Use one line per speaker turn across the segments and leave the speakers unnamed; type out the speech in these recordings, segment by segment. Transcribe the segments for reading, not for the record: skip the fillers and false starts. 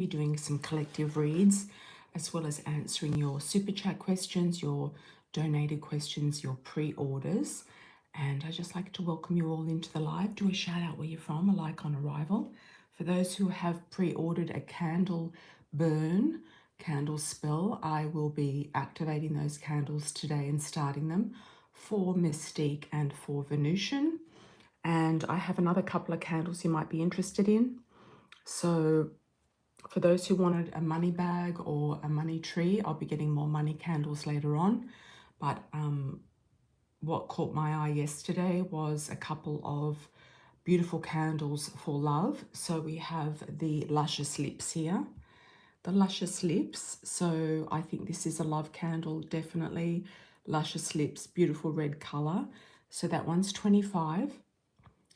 Be doing some collective reads as well as answering your super chat questions, your donated questions, your pre-orders. And I just like to welcome you all into the live. Do a shout out where you're from, a like on arrival. For those who have pre-ordered a candle burn, candle spell, I will be activating those candles today and starting them for Mystique and for Venusian. And I have another couple of candles you might be interested in. So for those who wanted a money bag or a money tree, I'll be getting more money candles later on. But what caught my eye yesterday was a couple of beautiful candles for love. So we have the Luscious Lips here. The Luscious Lips. So I think this is a love candle, definitely. Luscious Lips, beautiful red color. So that one's 25.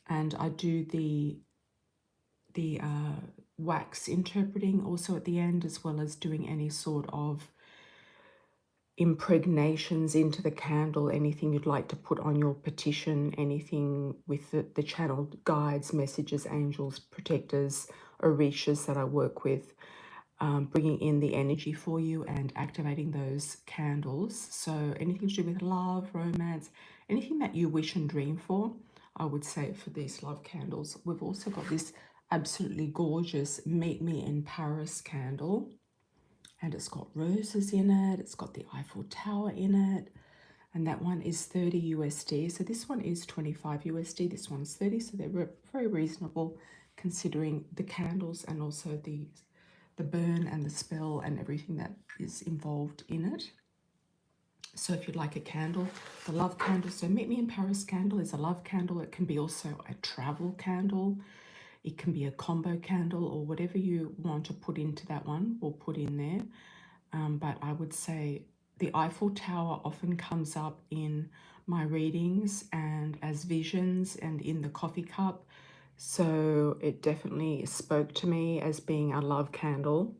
And I do the wax interpreting also at the end, as well as doing any sort of impregnations into the candle, anything you'd like to put on your petition, anything with the channeled guides, messages, angels, protectors, orishas that I work with, bringing in the energy for you and activating those candles. So anything to do with love, romance, anything that you wish and dream for, I would say for these love candles. We've also got this absolutely gorgeous Meet Me in Paris candle, and it's got roses in it, it's got the Eiffel Tower in it, and that one is 30 USD. So this one is 25 USD, this one's 30, so they're very reasonable considering the candles and also the burn and the spell and everything that is involved in it. So if you'd like a candle, the love candle, so Meet Me in Paris candle is a love candle. It can be also a travel candle. It can be a combo candle, or whatever you want to put into that one, we'll put in there. But I would say the Eiffel Tower often comes up in my readings and as visions and in the coffee cup. So it definitely spoke to me as being a love candle.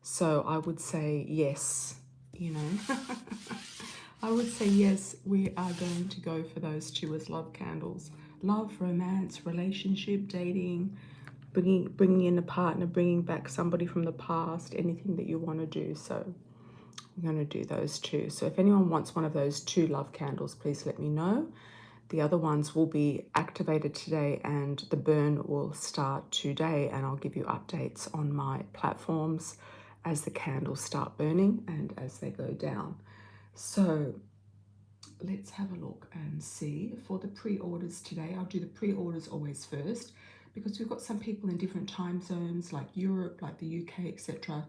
So I would say yes, you know. I would say yes, we are going to go for those two as love candles. Love, romance, relationship, dating, bringing in a partner, bringing back somebody from the past, anything that you want to do. So I'm going to do those two. So if anyone wants one of those two love candles, please let me know. The other ones will be activated today and the burn will start today, and I'll give you updates on my platforms as the candles start burning and as they go down. So let's have a look and see. For the pre-orders today, I'll do the pre-orders always first, because we've got some people in different time zones like Europe, like the UK, etc.,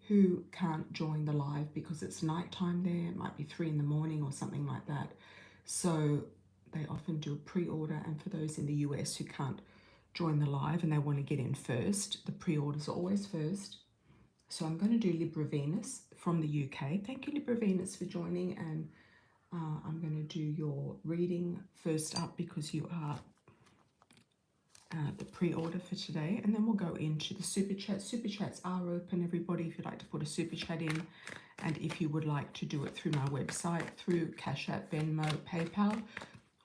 who can't join the live because it's nighttime there. It might be 3 in the morning or something like that. So they often do a pre-order, and for those in the US who can't join the live and they want to get in first, the pre-orders are always first. So I'm going to do Libra Venus from the UK. Thank you, Libra Venus, for joining, and I'm going to do your reading first up because you are the pre-order for today, and then we'll go into the super chat. Super chats are open, everybody, if you'd like to put a super chat in, and if you would like to do it through my website, through Cash App, Venmo, PayPal,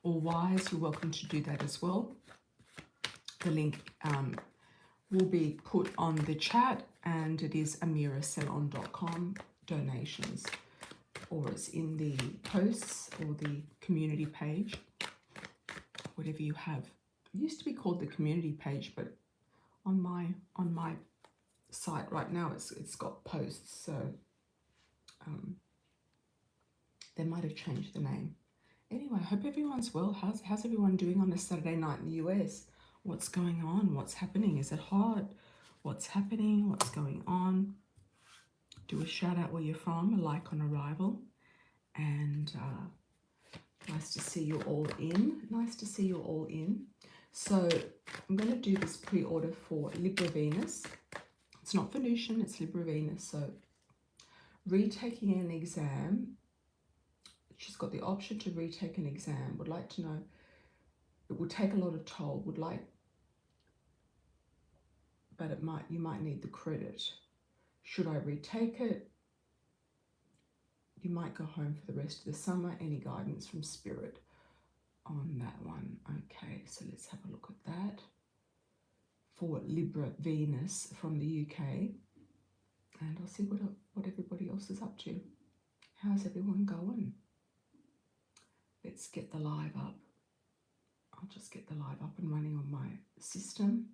or Wise, you're welcome to do that as well. The link will be put on the chat, and it is amiracelon.com donations, or it's in the posts or the community page, whatever you have. It used to be called the community page, but on my site right now it's got posts, so they might have changed the name. Anyway, I hope everyone's well. How's everyone doing on a Saturday night in the US? What's going on? What's happening? Is it hot? What's happening? What's going on? Do a shout out where you're from, a like on arrival, and nice to see you all in. Nice to see you all in. So I'm going to do this pre-order for Libra Venus. It's not Venusian, it's Libra Venus. So retaking an exam. She's got the option to retake an exam. Would like to know, it will take a lot of toll. Would like, but you might need the credit. Should I retake it? You might go home for the rest of the summer. Any guidance from Spirit on that one? Okay, so let's have a look at that. For Libra Venus from the UK. And I'll see what everybody else is up to. How's everyone going? Let's get the live up. I'll just get the live up and running on my system.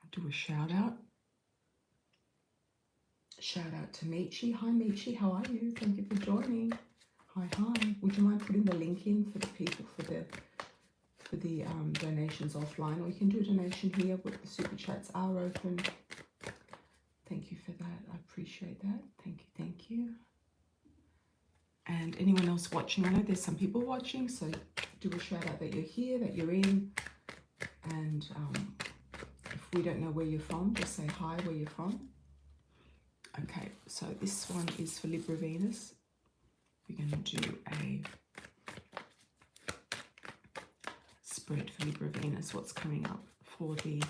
I'll do a shout out. Shout out to Michi. Hi Michi, how are you? Thank you for joining. Hi. Would you mind putting the link in for the people for the donations offline, or you can do a donation here, but the super chats are open. Thank you for that. I appreciate that. Thank you. And anyone else watching, I know there's some people watching, so do a shout out that you're here, that you're in. And if we don't know where you're from, just say hi where you're from. Okay, so this one is for Libra Venus. We're going to do a spread for Libra Venus. What's coming up for the...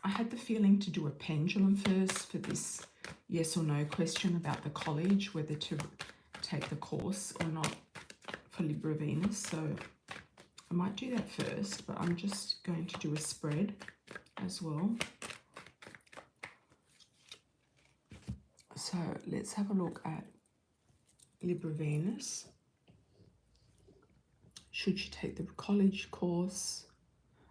I had the feeling to do a pendulum first for this yes or no question about the college, whether to take the course or not for Libra Venus. So I might do that first, but I'm just going to do a spread as well. So let's have a look at Libra Venus. Should you take the college course?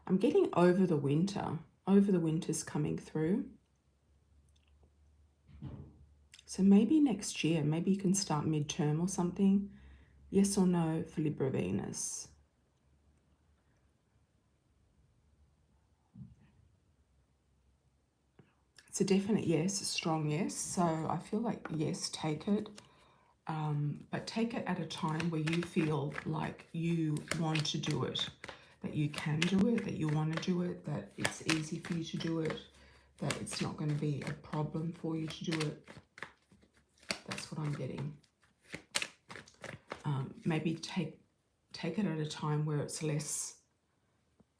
I'm getting over the winter. Over the winter's coming through. So maybe next year, maybe you can start midterm or something. Yes or no for Libra Venus? It's a definite yes, a strong yes. So I feel like yes, take it. But take it at a time where you feel like you want to do it, that you can do it, that you want to do it, that it's easy for you to do it, that it's not going to be a problem for you to do it. That's what I'm getting. Maybe take it at a time where it's less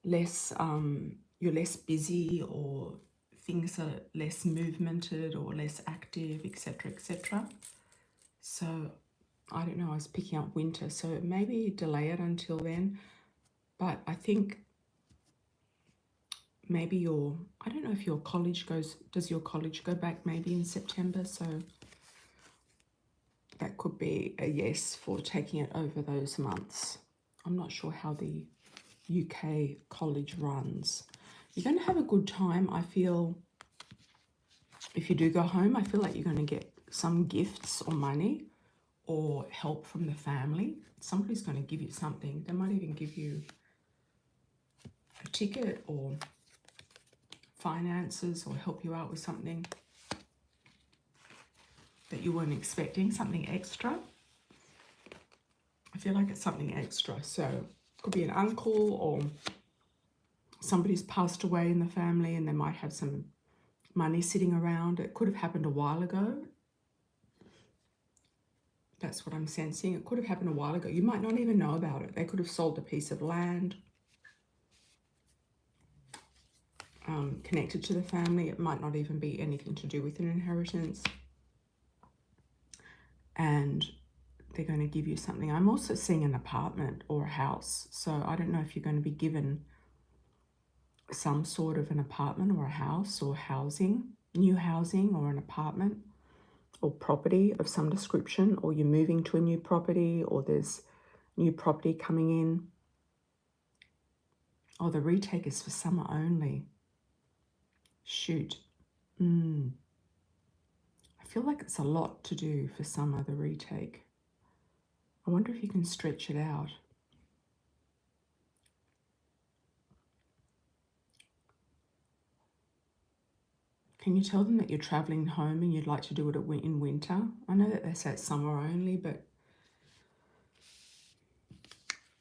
you're less busy, or things are less movemented or less active, etc., etc. So I don't know, I was picking up winter, so maybe delay it until then. But I think maybe I don't know if your college does your college go back maybe in September? So that could be a yes for taking it over those months. I'm not sure how the UK college runs. You're going to have a good time. I feel if you do go home, I feel like you're going to get some gifts or money or help from the family. Somebody's going to give you something. They might even give you a ticket or finances, or help you out with something that you weren't expecting, something extra. I feel like it's something extra. So it could be an uncle, or somebody's passed away in the family and they might have some money sitting around. It could have happened a while ago. That's what I'm sensing. It could have happened a while ago. You might not even know about it. They could have sold a piece of land connected to the family. It might not even be anything to do with an inheritance. And they're going to give you something. I'm also seeing an apartment or a house. So I don't know if you're going to be given some sort of an apartment or a house or housing, new housing or an apartment or property of some description, or you're moving to a new property, or there's new property coming in. Oh, the retake is for summer only. Shoot. I feel like it's a lot to do for summer, the retake. I wonder if you can stretch it out. Can you tell them that you're traveling home and you'd like to do it in winter? I know that they say it's summer only, but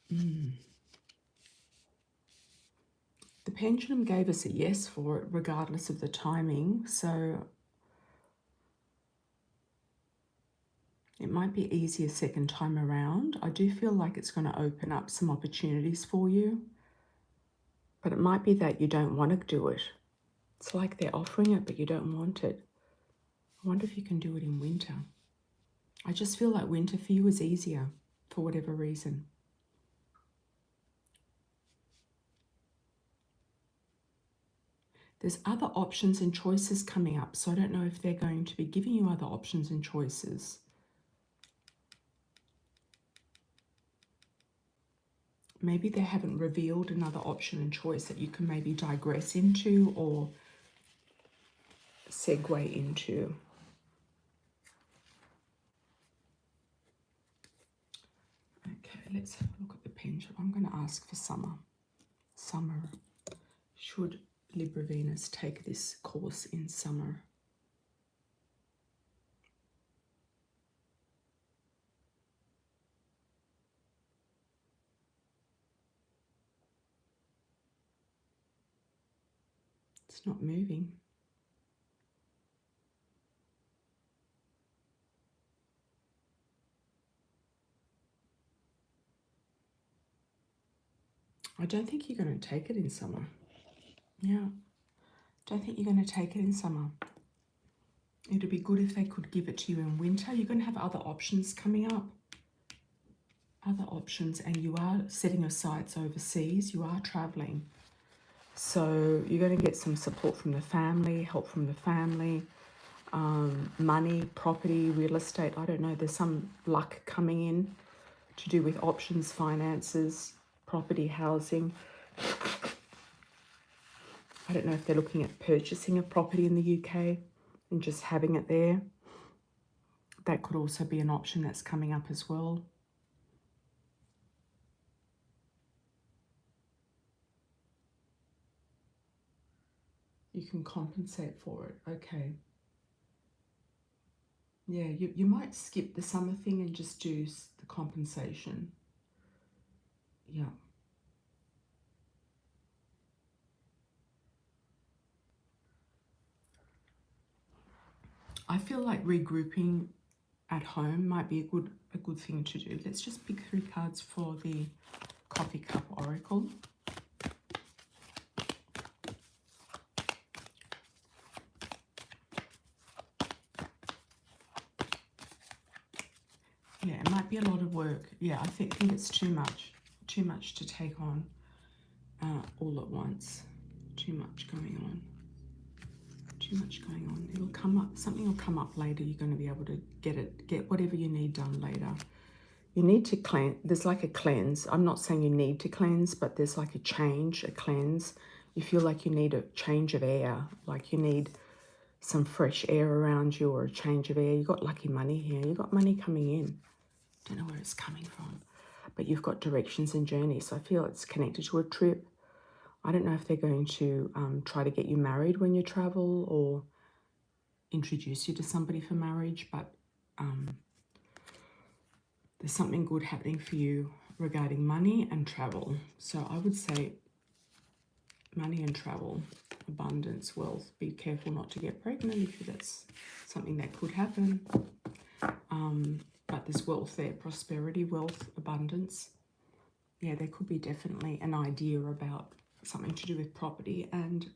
the pendulum gave us a yes for it, regardless of the timing. So it might be easier second time around. I do feel like it's going to open up some opportunities for you, but it might be that you don't want to do it. It's like they're offering it, but you don't want it. I wonder if you can do it in winter. I just feel like winter for you is easier for whatever reason. There's other options and choices coming up, so I don't know if they're going to be giving you other options and choices. Maybe they haven't revealed another option and choice that you can maybe digress into or segue into. Okay, let's have a look at the pendulum. I'm going to ask for summer. Summer. Should Libra Venus take this course in summer? It's not moving. I don't think you're going to take it in summer. Yeah. Don't think you're going to take it in summer. It'd be good if they could give it to you in winter. You're going to have other options coming up. Other options, and you are setting your sights overseas. You are traveling. So you're going to get some support from the family, help from the family, money, property, real estate. I don't know. There's some luck coming in to do with options, finances, property, housing. I don't know if they're looking at purchasing a property in the UK and just having it there. That could also be an option that's coming up as well. You can compensate for it. Okay. Yeah, you might skip the summer thing and just do the compensation. Yeah. I feel like regrouping at home might be a good thing to do. Let's just pick 3 cards for the Coffee Cup Oracle. Yeah, it might be a lot of work. Yeah, I think it's too much to take on all at once. Too much going on. Too much going on. It'll come up. Something will come up later. You're going to be able to get whatever you need done later. You need to cleanse. There's like a cleanse. I'm not saying you need to cleanse, but there's like a change, a cleanse. You feel like you need a change of air, like you need some fresh air around you or a change of air. You got lucky money here. You got money coming in. Don't know where it's coming from, but you've got directions and journeys. So I feel it's connected to a trip. I don't know if they're going to try to get you married when you travel or introduce you to somebody for marriage, but there's something good happening for you regarding money and travel. So I would say money and travel, abundance, wealth. Be careful not to get pregnant if that's something that could happen. But there's wealth there, prosperity, wealth, abundance. Yeah, there could be definitely an idea about something to do with property and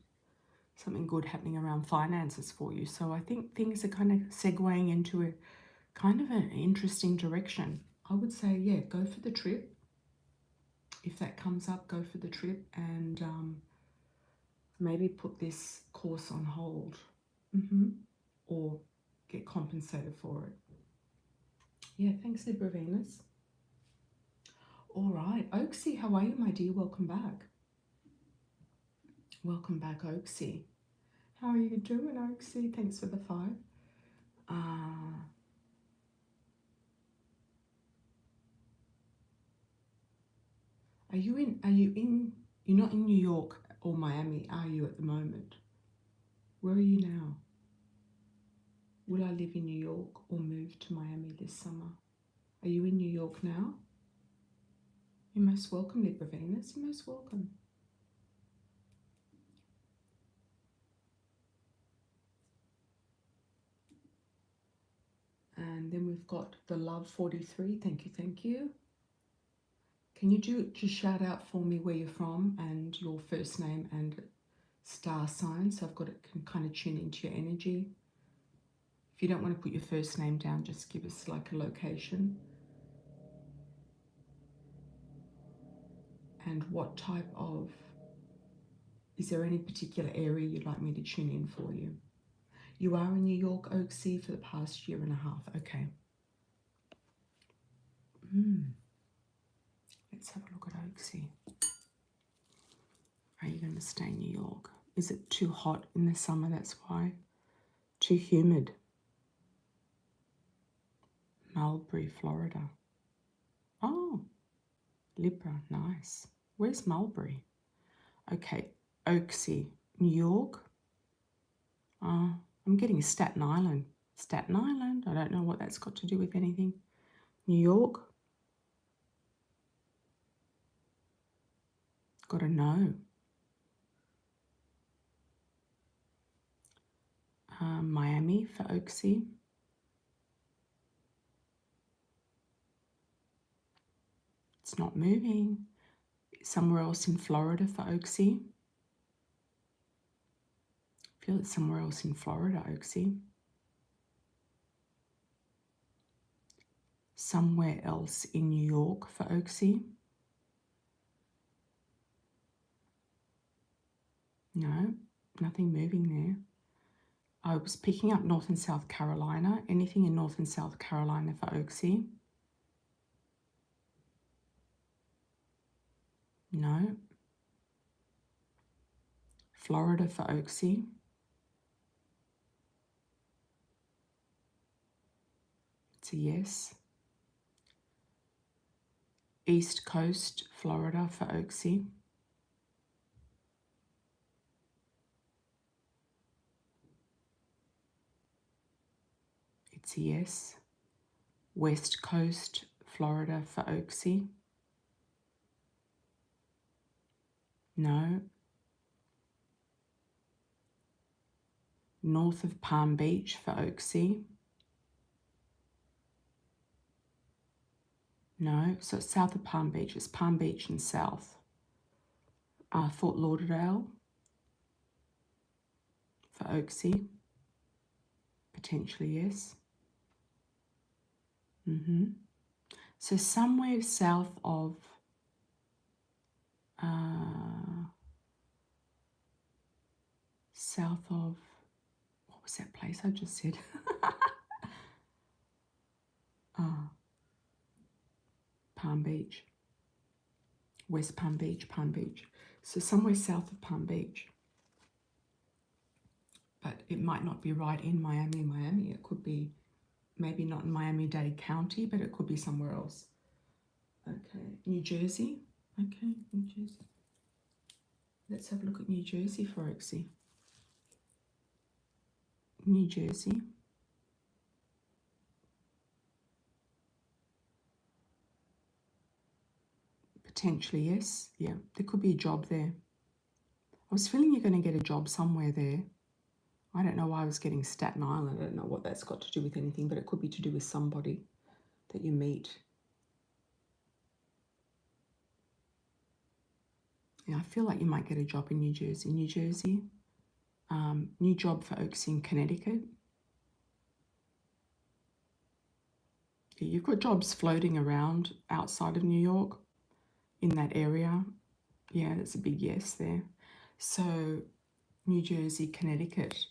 something good happening around finances for you. So I think things are kind of segueing into a kind of an interesting direction. I would say, yeah, go for the trip. If that comes up, go for the trip and maybe put this course on hold or get compensated for it. Yeah, thanks, Libra Venus. All right, Oaksy, how are you, my dear? Welcome back. Welcome back, Oaksy. How are you doing, Oaksy? Thanks for the 5. You're not in New York or Miami, are you, at the moment? Where are you now? Will I live in New York or move to Miami this summer? Are you in New York now? You're most welcome, Libra Venus. You're most welcome. And then we've got the Love 43. Thank you, thank you. Can you just shout out for me where you're from and your first name and star sign, so I've got it, can kind of tune into your energy. If you don't want to put your first name down, just give us like a location. And what type of, Is there any particular area you'd like me to tune in for you? You are in New York, Oaksy, for the past year and a half. Okay. Let's have a look at Oaksy. Are you going to stay in New York? Is it too hot in the summer? That's why. Too humid. Mulberry, Florida. Oh, Libra, nice. Where's Mulberry? Okay, Oaksy, New York. I'm getting Staten Island. Staten Island, I don't know what that's got to do with anything. New York. Got to know. Miami for Oaksy. It's not moving. Somewhere else in Florida for Oaksy. I feel it's somewhere else in Florida, Oaksy. Somewhere else in New York for Oaksy. No, nothing moving there. I was picking up North and South Carolina. Anything in North and South Carolina for Oaksy? No. Florida for Oaksy? It's a yes. East Coast, Florida for Oaksy? It's a yes. West Coast, Florida for Oaksy? No. North of Palm Beach for Oaksy? No. So it's south of Palm Beach. It's Palm Beach and south. Fort Lauderdale for Oaksy? Potentially yes. So somewhere south of what was that place I just said? Palm Beach. West Palm Beach, Palm Beach. So somewhere south of Palm Beach. But it might not be right in Miami. It could be maybe not in Miami-Dade County, but it could be somewhere else. Okay, New Jersey. Okay, New Jersey. Let's have a look at New Jersey for Oaksy. New Jersey. Potentially, yes. Yeah, there could be a job there. I was feeling you're going to get a job somewhere there. I don't know why I was getting Staten Island. I don't know what that's got to do with anything, but it could be to do with somebody that you meet. Yeah, I feel like you might get a job in New Jersey. New Jersey. New job for Oaksy in Connecticut. Yeah, you've got jobs floating around outside of New York in that area. Yeah, that's a big yes there. So New Jersey, Connecticut.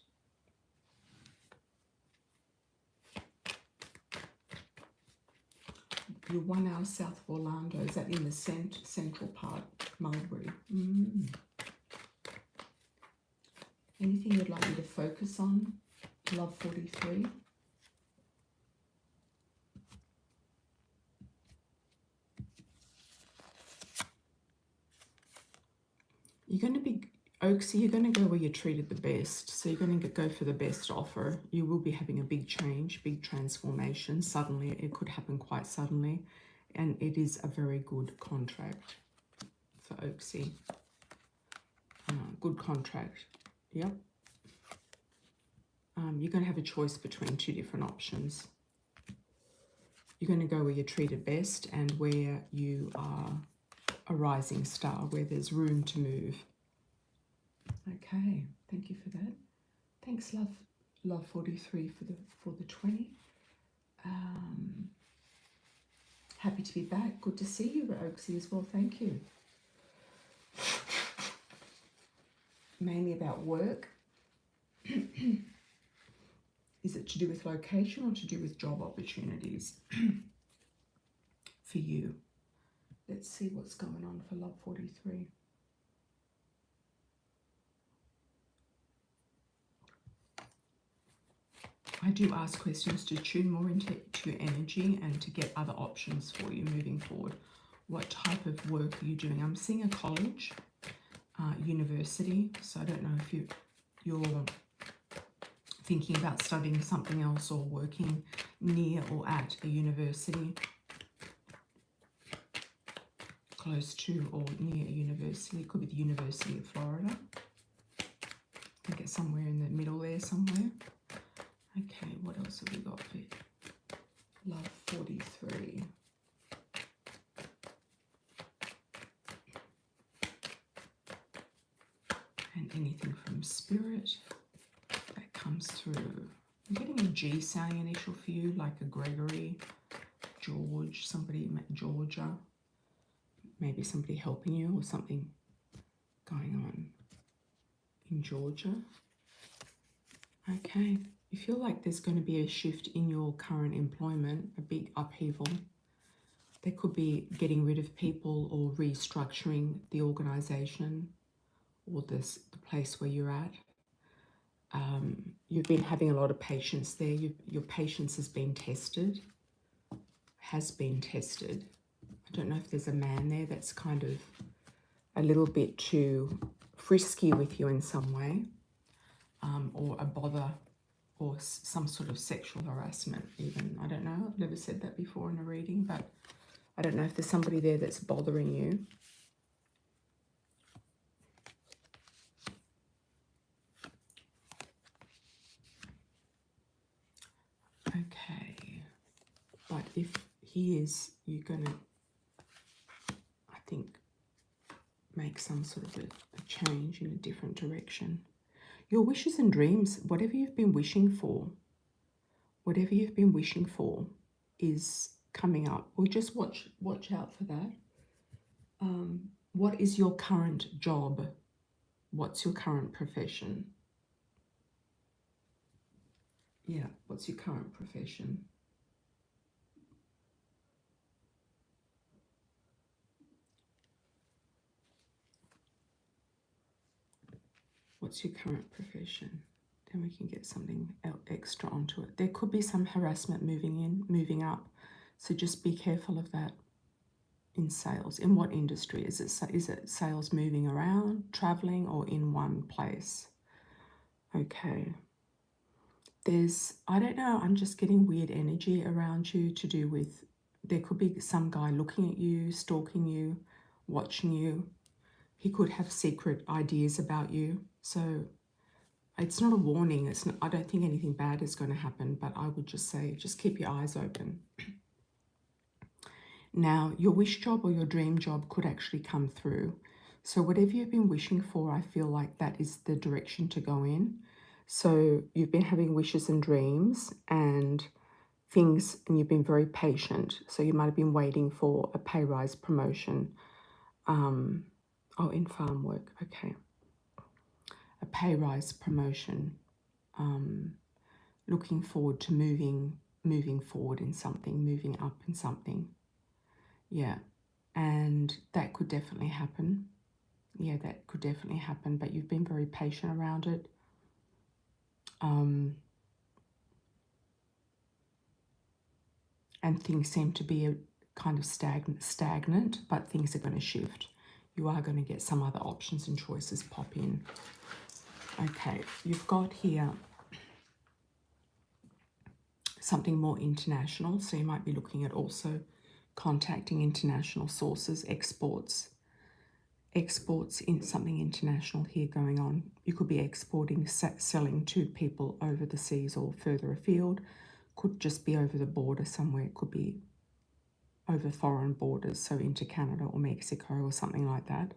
You're 1 hour south of Orlando. Is that in the central part, Mulberry? Anything you'd like me to focus on? Love 43. You're going to be, Oaksy, you're going to go where you're treated the best. So you're going to go for the best offer. You will be having a big change, big transformation. Suddenly, it could happen quite suddenly. And it is a very good contract for Oaksy. Good contract. Yep. You're going to have a choice between two different options. You're going to go where you're treated best and where you are a rising star, where there's room to move. Okay, thank you for that. Thanks, love 43 for the 20. Happy to be back. Good to see you, Oaksy, as well. Thank you. mainly about work. Is it to do with location or to do with job opportunities for you? Let's see what's going on for Love 43. I do ask questions to tune more into your energy and to get other options for you moving forward. What type of work are you doing? I'm seeing a college, university, so I don't know if you're thinking about studying something else or working near or at a university, close to or near a university. It could be the University of Florida. I think it's somewhere in the middle there somewhere. Okay, what else have we got for Love 43? And anything from Spirit that comes through. I'm getting a G sounding initial for you, like a Gregory, George, somebody, Georgia. Maybe somebody helping you or something going on in Georgia. Okay, you feel like there's going to be a shift in your current employment, a big upheaval. There could be getting rid of people or restructuring the organization or the place where you're at. You've been having a lot of patience there. Your patience has been tested. I don't know if there's a man there that's kind of a little bit too frisky with you in some way, or a bother, or some sort of sexual harassment even. I don't know. I've never said that before in a reading, but I don't know if there's somebody there that's bothering you. Okay. But if he is, you're going to, I think, make some sort of a change in a different direction. Your wishes and dreams, whatever you've been wishing for is coming up. Or just watch out for that. What is your current job? What's your current profession? Yeah, what's your current profession? What's your current profession? Then we can get something extra onto it. There could be some harassment moving up. So just be careful of that in sales. In what industry? Is it sales moving around, traveling, or in one place? Okay. I don't know, I'm just getting weird energy around you to do with, there could be some guy looking at you, stalking you, watching you. He could have secret ideas about you. So it's not a warning. I don't think anything bad is going to happen, but I would just say, just keep your eyes open. Now, your wish job or your dream job could actually come through. So whatever you've been wishing for, I feel like that is the direction to go in. So you've been having wishes and dreams and things, and you've been very patient. So you might have been waiting for a pay rise, promotion. In farm work, okay. A pay rise, promotion. Looking forward to moving forward in something, moving up in something. Yeah, and that could definitely happen. Yeah, that could definitely happen, but you've been very patient around it. And things seem to be a kind of stagnant, but things are going to shift. You are going to get some other options and choices pop in. Okay, you've got here something more international, so you might be looking at also contacting international sources, exports in something international here going on. You could be exporting, selling to people over the seas or further afield. Could just be over the border somewhere. It could be over foreign borders, so into Canada or Mexico or something like that.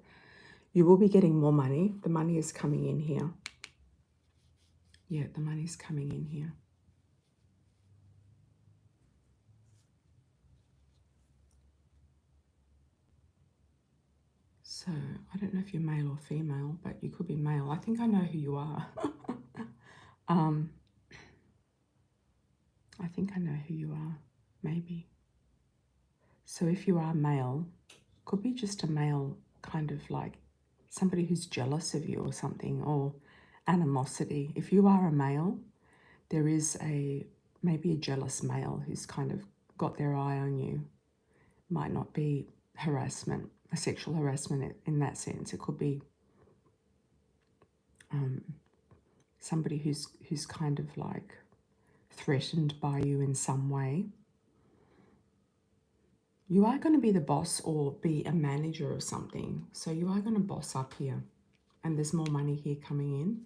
You will be getting more money. The money is coming in here. Yeah, the money's coming in here. So I don't know if you're male or female, but you could be male. I think I know who you are. I think I know who you are, maybe. So if you are male, could be just a male, kind of like somebody who's jealous of you or something, or animosity. If you are a male, there is maybe a jealous male who's kind of got their eye on you. Might not be harassment, a sexual harassment in that sense. It could be somebody who's kind of like threatened by you in some way. You are going to be the boss or be a manager of something. So you are going to boss up here. And there's more money here coming in.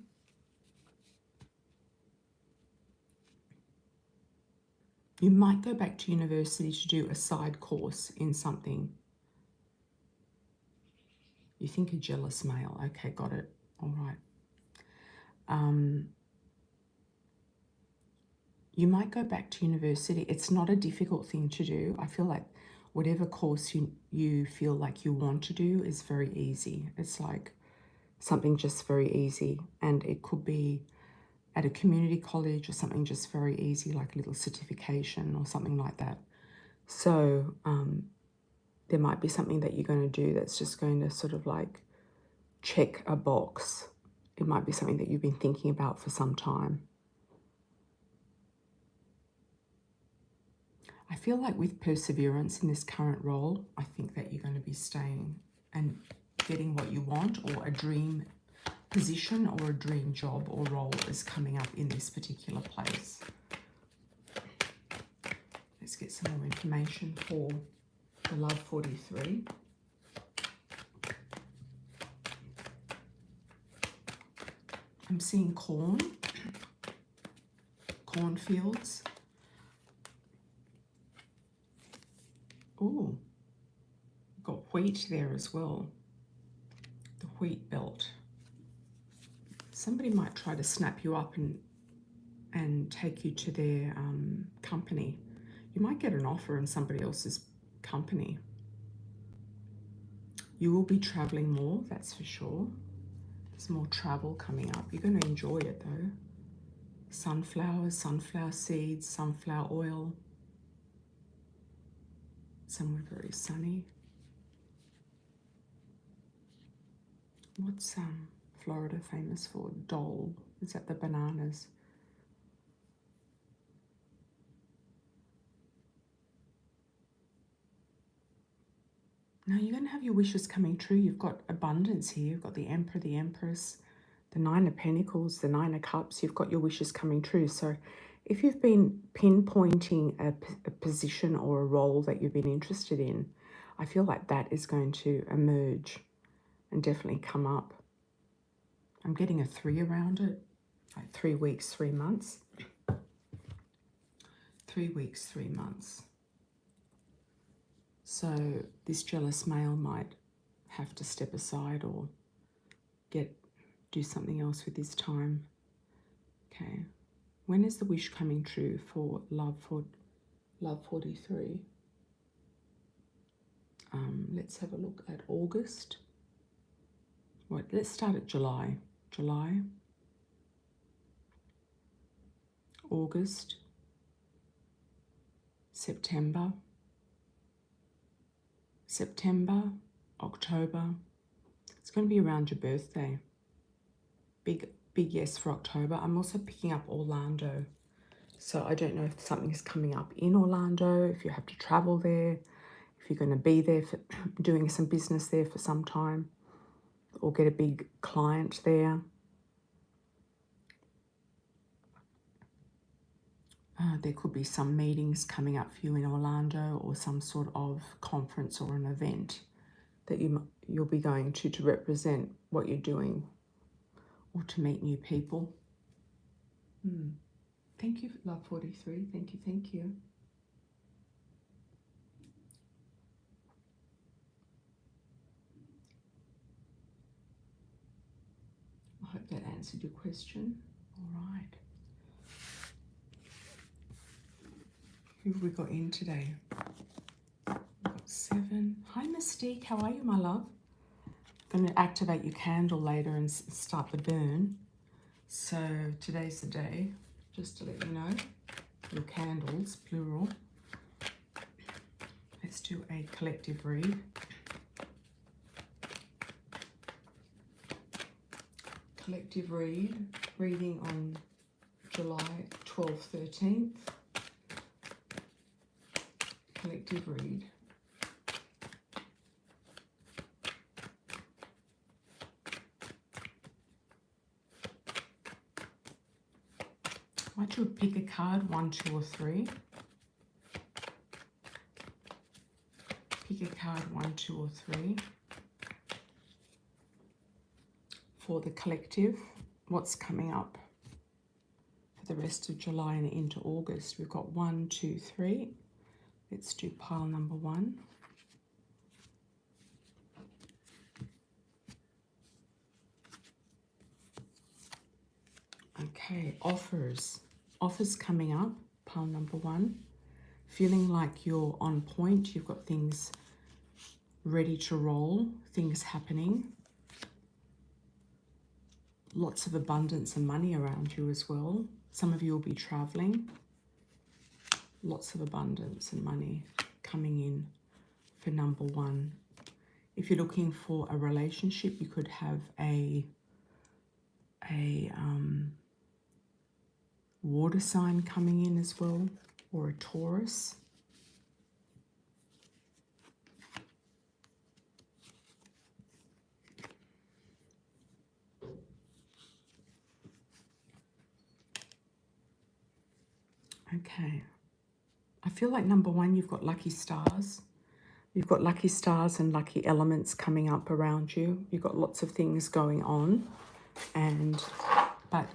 You might go back to university to do a side course in something. You think a jealous male. Okay, got it. All right. You might go back to university. It's not a difficult thing to do. I feel like whatever course you feel like you want to do is very easy. It's like something just very easy. And it could be at a community college or something just very easy, like a little certification or something like that. So there might be something that you're going to do that's just going to sort of like check a box. It might be something that you've been thinking about for some time. I feel like with perseverance in this current role, I think that you're going to be staying and getting what you want, or a dream position or a dream job or role is coming up in this particular place. Let's get some more information for the Love 43. I'm seeing cornfields. Oh, got wheat there as well. The wheat belt. Somebody might try to snap you up and take you to their company. You might get an offer in somebody else's company. You will be traveling more, that's for sure. There's more travel coming up. You're going to enjoy it though. Sunflowers, sunflower seeds, sunflower oil. Somewhere very sunny. What's Florida famous for? Dole. Is that the bananas? Now you're going to have your wishes coming true. You've got abundance here. You've got the Emperor, the Empress, the Nine of Pentacles, the Nine of Cups. You've got your wishes coming true. So if you've been pinpointing a position or a role that you've been interested in, I feel like that is going to emerge and definitely come up. I'm getting a 3 around it, like 3 weeks, 3 months. 3 weeks, 3 months. So this jealous male might have to step aside or do something else with his time. Okay. When is the wish coming true for Love 43? Let's have a look at August. Right, let's start at July. July, August, September, October. It's going to be around your birthday. Big yes for October. I'm also picking up Orlando. So I don't know if something is coming up in Orlando, if you have to travel there, if you're going to be there for doing some business there for some time, or get a big client there. There could be some meetings coming up for you in Orlando, or some sort of conference or an event that you'll be going to represent what you're doing, or to meet new people. Thank you, Love 43. Thank you, thank you. I hope that answered your question. All right. Who have we got in today? We've got 7. Hi, Mystique. How are you, my love? I'm going to activate your candle later and start the burn. So today's the day, just to let you know, your candles, plural. Let's do a collective read. Collective reading on July 12th, 13th. Collective read. I want you to pick a card, 1, 2, or 3. Pick a card, 1, 2, or 3. For the collective, what's coming up for the rest of July and into August. We've got 1, 2, 3. Let's do pile number 1. Okay, offers. Offers coming up, pile number 1. Feeling like you're on point, you've got things ready to roll, things happening. Lots of abundance and money around you as well. Some of you will be traveling. Lots of abundance and money coming in for number 1. If you're looking for a relationship, you could have a water sign coming in as well, or a Taurus. Okay. I feel like number 1, you've got lucky stars. You've got lucky stars and lucky elements coming up around you. You've got lots of things going on, but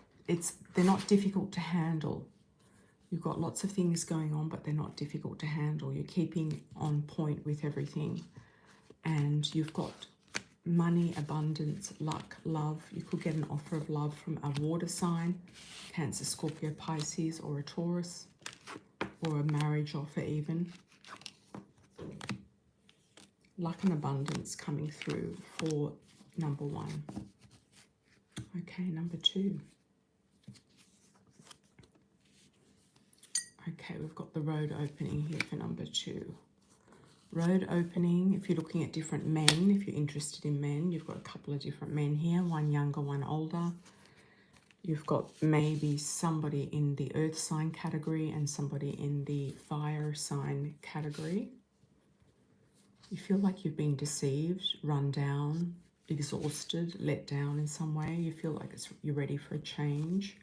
they're not difficult to handle. You've got lots of things going on, but they're not difficult to handle. You're keeping on point with everything. And you've got money, abundance, luck, love. You could get an offer of love from a water sign, Cancer, Scorpio, Pisces, or a Taurus, or a marriage offer even. Luck and abundance coming through for number 1. Okay, number 2. Okay, we've got the road opening here for number 2. Road opening, if you're looking at different men, if you're interested in men, you've got a couple of different men here, one younger, one older. You've got maybe somebody in the earth sign category and somebody in the fire sign category. You feel like you've been deceived, run down, exhausted, let down in some way. You feel like you're ready for a change,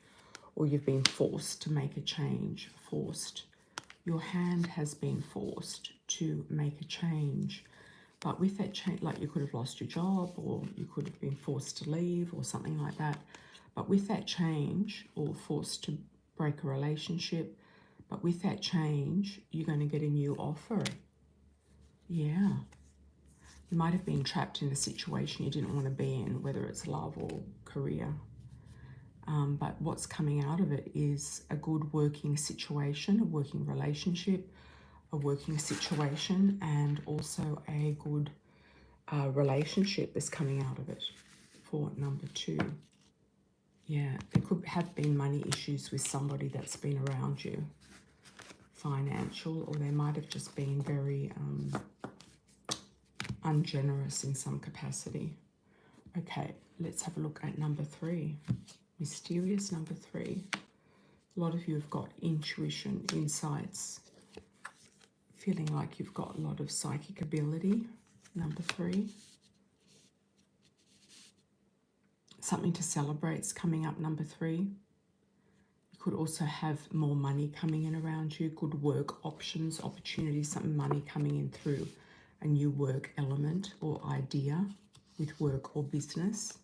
or you've been forced to make a change. Forced. Your hand has been forced to make a change. But with that change, like you could have lost your job, or you could have been forced to leave, or something like that. But with that change, or forced to break a relationship, but with that change, you're going to get a new offer. Yeah. You might have been trapped in a situation you didn't want to be in, whether it's love or career. But what's coming out of it is a good working situation, a working relationship, a working situation, and also a good relationship that's coming out of it for number 2. Yeah, there could have been money issues with somebody that's been around you, financial, or they might have just been very ungenerous in some capacity. Okay, let's have a look at number 3. Mysterious number 3. A lot of you have got intuition, insights, feeling like you've got a lot of psychic ability. Number 3. Something to celebrate is coming up, number 3. You could also have more money coming in around you, good work options, opportunities, some money coming in through a new work element or idea with work or business.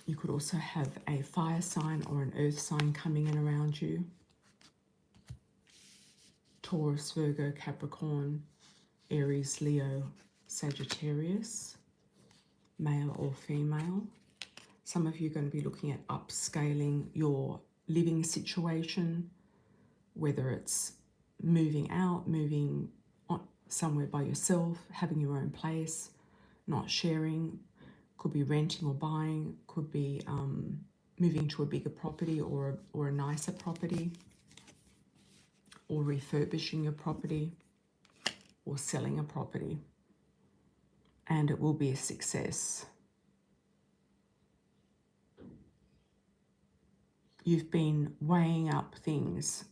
You could also have a fire sign or an earth sign coming in around you. Taurus, Virgo, Capricorn, Aries, Leo, Sagittarius, male or female. Some of you are going to be looking at upscaling your living situation, whether it's moving out, moving on somewhere by yourself, having your own place, not sharing, could be renting or buying, could be moving to a bigger property or a nicer property, or refurbishing your property, or selling a property, and it will be a success. You've been weighing up things,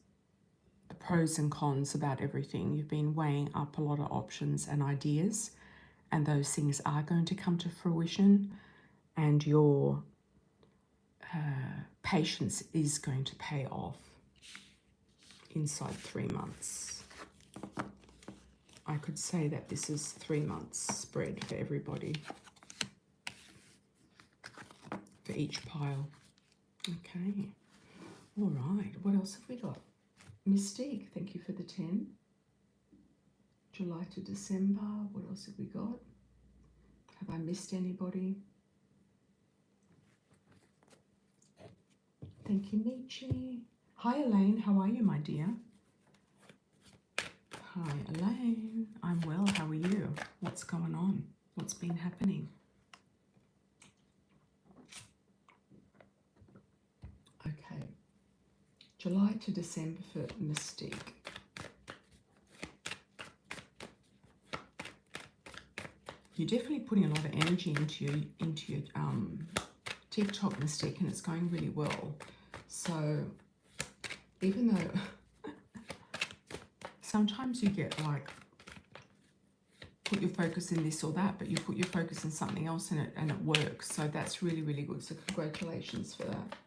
the pros and cons about everything. You've been weighing up a lot of options and ideas, and those things are going to come to fruition, and your patience is going to pay off inside 3 months. I could say that this is 3 months spread for everybody, for each pile. Okay, all right, what else have we got? Mystique, thank you for the 10. July to December, what else have we got? Have I missed anybody? Thank you, Michi. Hi, Elaine, how are you, my dear? Hi, Elaine. I'm well, how are you? What's going on? What's been happening? Okay, July to December for Mystique. You're definitely putting a lot of energy into your TikTok, Mystique, and it's going really well. So even though sometimes you get like, put your focus in this or that, but you put your focus in something else and it works. So that's really, really good. So congratulations for that.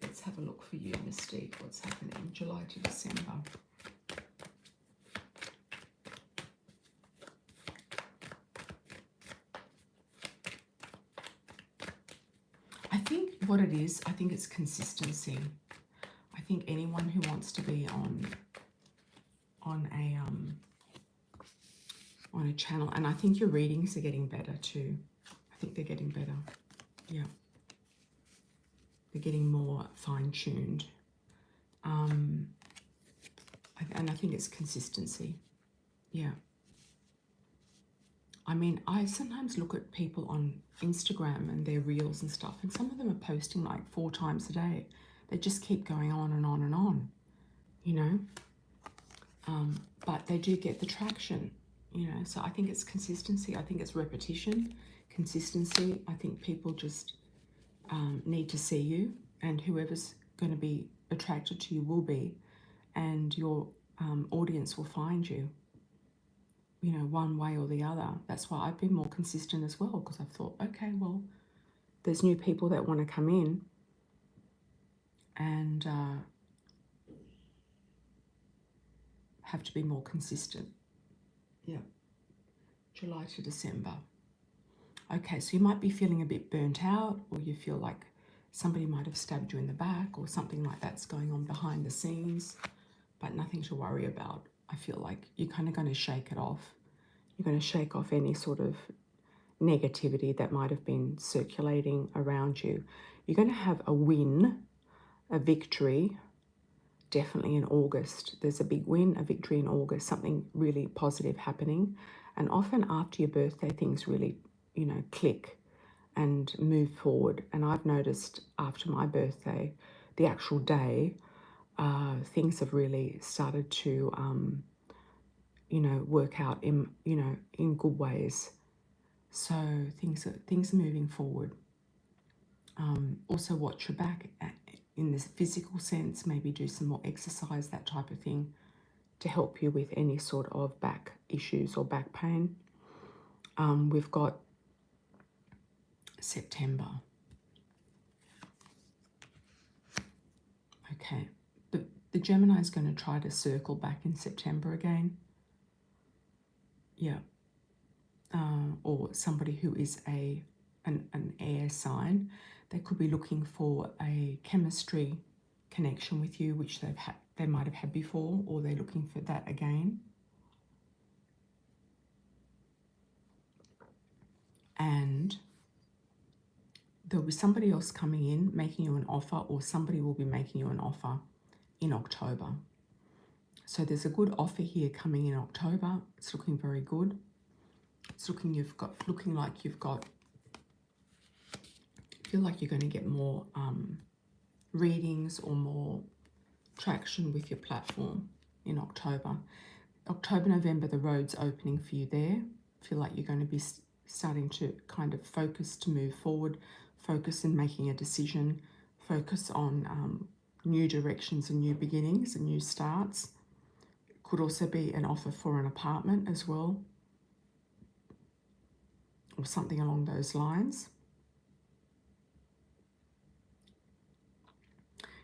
Let's have a look for you, Mystique. What's happening July to December? I think what it is, I think it's consistency. I think anyone who wants to be on a channel, and I think your readings are getting better too. I think they're getting better. Yeah. They're getting more fine-tuned. And I think it's consistency. Yeah. I mean, I sometimes look at people on Instagram and their reels and stuff, and some of them are posting like 4 times a day. They just keep going on and on and on, you know. But they do get the traction, you know. So I think it's consistency. I think it's repetition, consistency. I think people just need to see you, and whoever's going to be attracted to you will be, and your audience will find you, you know, one way or the other. That's why I've been more consistent as well, because I've thought, okay, well, there's new people that want to come in, and have to be more consistent. Yeah. July to December. Okay, so you might be feeling a bit burnt out, or you feel like somebody might have stabbed you in the back, or something like that's going on behind the scenes, but nothing to worry about. I feel like you're kind of going to shake it off. You're going to shake off any sort of negativity that might have been circulating around you. You're going to have a win, a victory, definitely in August. There's a big win, a victory in August, something really positive happening. And often after your birthday, things really, you know, click and move forward. And I've noticed after my birthday, the actual day, things have really started to, you know, work out in, you know, in good ways. So things are moving forward. Also watch your back in this physical sense, maybe do some more exercise, that type of thing, to help you with any sort of back issues or back pain. We've got September. Okay, the Gemini is going to try to circle back in September again. Yeah. Or somebody who is an air sign, they could be looking for a chemistry connection with you, which they might have had before, or they're looking for that again. And there'll be somebody else coming in making you an offer, or somebody will be making you an offer in October. So there's a good offer here coming in October. It's looking very good. It's looking like you've got, feel like you're going to get more readings or more traction with your platform in October. October, November, the road's opening for you there. Feel like you're going to be starting to kind of focus to move forward, focus in making a decision, focus on new directions and new beginnings and new starts. Could also be an offer for an apartment as well, or something along those lines.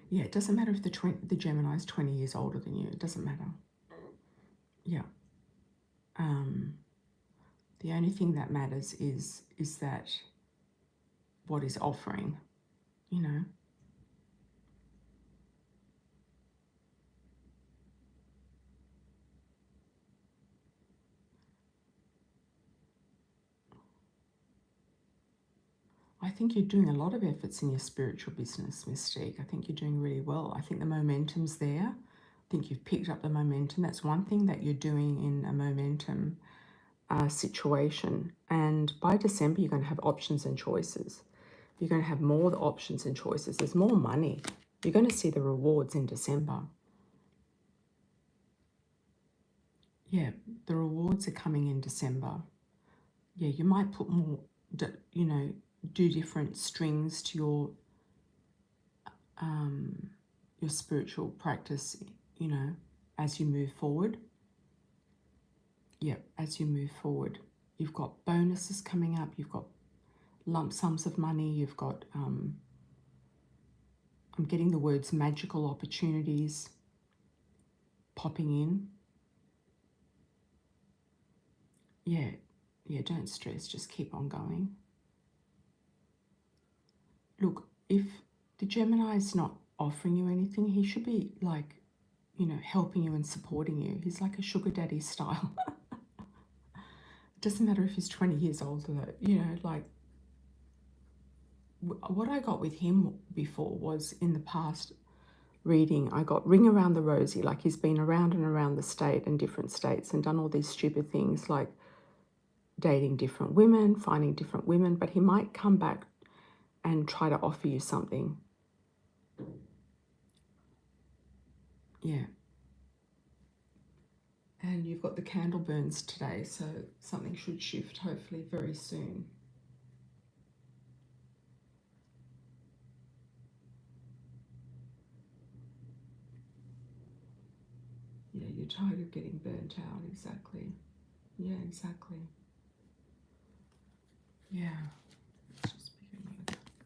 Yeah, it doesn't matter if the Gemini is 20 years older than you. It doesn't matter. Yeah. The only thing that matters is that what is offering, you know. I think you're doing a lot of efforts in your spiritual business, Mystique. I think you're doing really well. I think the momentum's there. I think you've picked up the momentum. That's one thing that you're doing in a momentum situation. And by December, you're going to have options and choices. You're going to have more options and choices. There's more money. You're going to see the rewards in December. Yeah, the rewards are coming in December. Yeah, you might put more, do different strings to your spiritual practice, as you move forward. Yeah, as you move forward. You've got bonuses coming up. You've got lump sums of money. You've got, I'm getting the words magical opportunities popping in. Yeah, don't stress. Just keep on going. Look, if the Gemini is not offering you anything, he should be like, helping you and supporting you. He's like a sugar daddy style. It doesn't matter if he's 20 years older, like what I got with him before was in the past reading, I got ring around the rosy, like he's been around and around the state and different states and done all these stupid things like dating different women, finding different women, but he might come back and try to offer you something. Yeah. And you've got the candle burns today, so something should shift hopefully very soon. Yeah, you're tired of getting burnt out, exactly. Yeah, exactly. Yeah.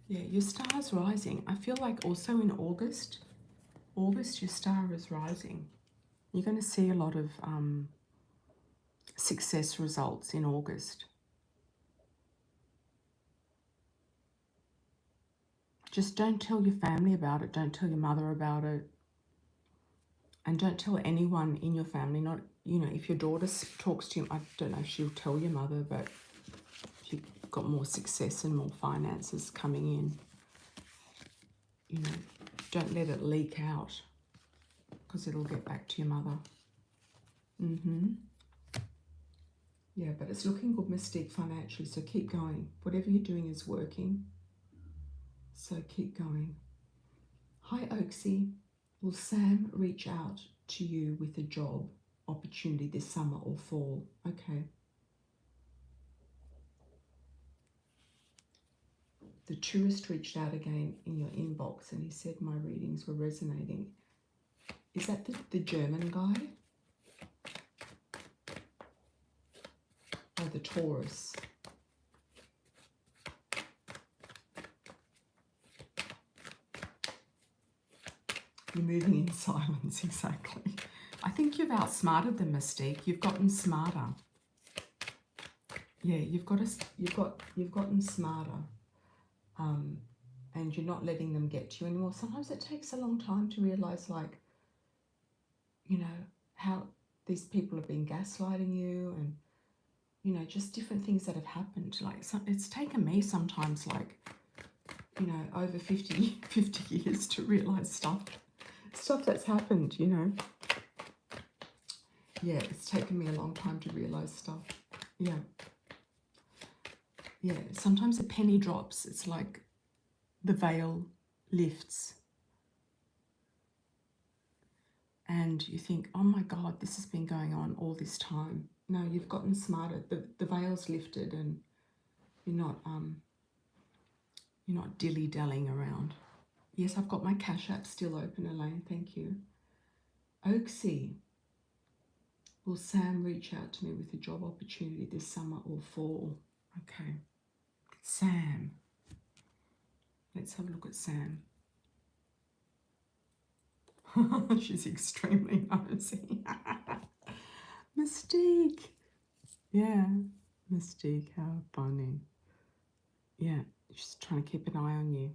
Yeah, your star's rising. I feel like also in August, your star is rising. You're going to see a lot of success results in August. Just don't tell your family about it. Don't tell your mother about it. And don't tell anyone in your family. Not, if your daughter talks to you, I don't know if she'll tell your mother, but if you've got more success and more finances coming in, don't let it leak out because it'll get back to your mother. Yeah, but it's looking good, Mystique, financially, so keep going. Whatever you're doing is working, so keep going. Hi, Oaksy. Will Sam reach out to you with a job opportunity this summer or fall? Okay. The tourist reached out again in your inbox and he said my readings were resonating. Is that the German guy? Or the Taurus? You're moving in silence, exactly. I think you've outsmarted them, Mystique. You've gotten smarter. Yeah, you've gotten smarter. And you're not letting them get to you anymore. Sometimes it takes a long time to realize, like, how these people have been gaslighting you and, just different things that have happened. Like, it's taken me sometimes, like, over 50 years to realize stuff that's happened, Yeah, it's taken me a long time to realise stuff. Yeah. Yeah, sometimes a penny drops. It's like the veil lifts. And you think, oh my God, this has been going on all this time. No, you've gotten smarter. The veil's lifted and you're not dilly-dallying around. Yes, I've got my Cash App still open, Elaine. Thank you. Oaksy. Will Sam reach out to me with a job opportunity this summer or fall? Okay. Sam. Let's have a look at Sam. She's extremely nosy. Mystique. Yeah. Mystique, how funny. Yeah, she's trying to keep an eye on you.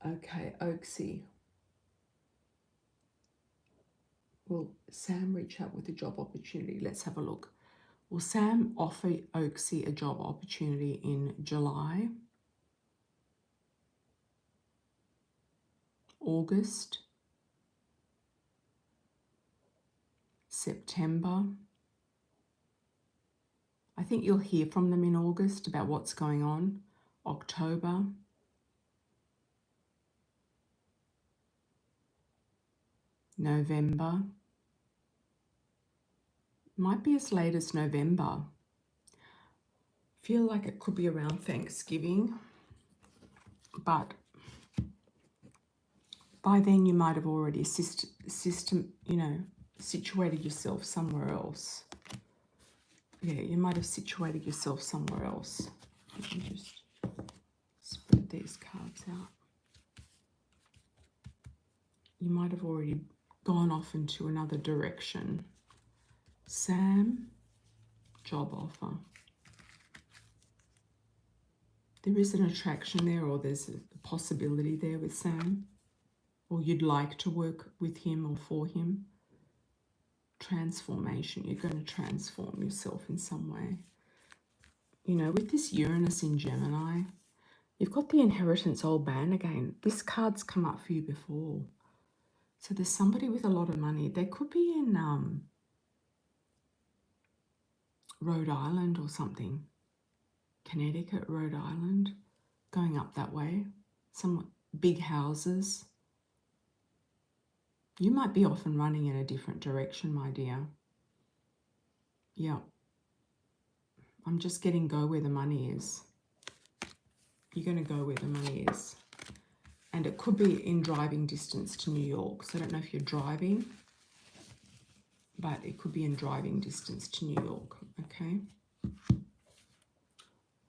Okay, Oaksy. Will Sam reach out with a job opportunity? Let's have a look. Will Sam offer Oaksy a job opportunity in July, August, September? I think you'll hear from them in August about what's going on. October. November. Might be as late as November. Feel like it could be around Thanksgiving, but by then you might have already situated yourself somewhere else. Yeah, you might have situated yourself somewhere else. Let me just spread these cards out. You might have already gone off into another direction. Sam, job offer. There is an attraction there, or there's a possibility there with Sam, or you'd like to work with him or for him. Transformation. You're going to transform yourself in some way. You know, with this Uranus in Gemini, you've got the inheritance old man again. This card's come up for you before. So there's somebody with a lot of money. They could be in Rhode Island or something. Connecticut, Rhode Island, going up that way. Some big houses. You might be off and running in a different direction, my dear. Yeah. I'm just getting go where the money is. You're going to go where the money is. And it could be in driving distance to New York. So I don't know if you're driving, but it could be in driving distance to New York. Okay.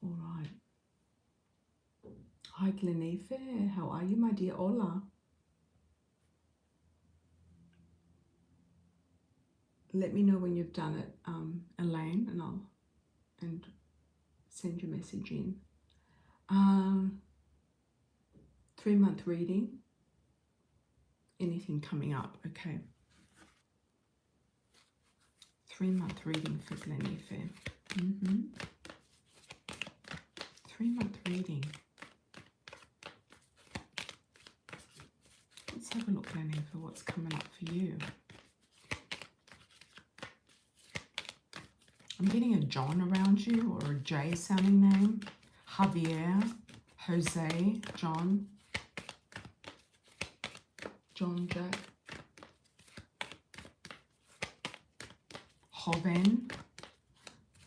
All right. Hi, Glenife. How are you, my dear? Hola. Let me know when you've done it, Elaine, and I'll send your message in. 3-month reading. Anything coming up? Okay. 3-month reading for Glenife. 3-month reading. Let's have a look, Glenife, what's coming up for you. I'm getting a John around you, or a J sounding name. Javier, Jose, John, Jack, Joven,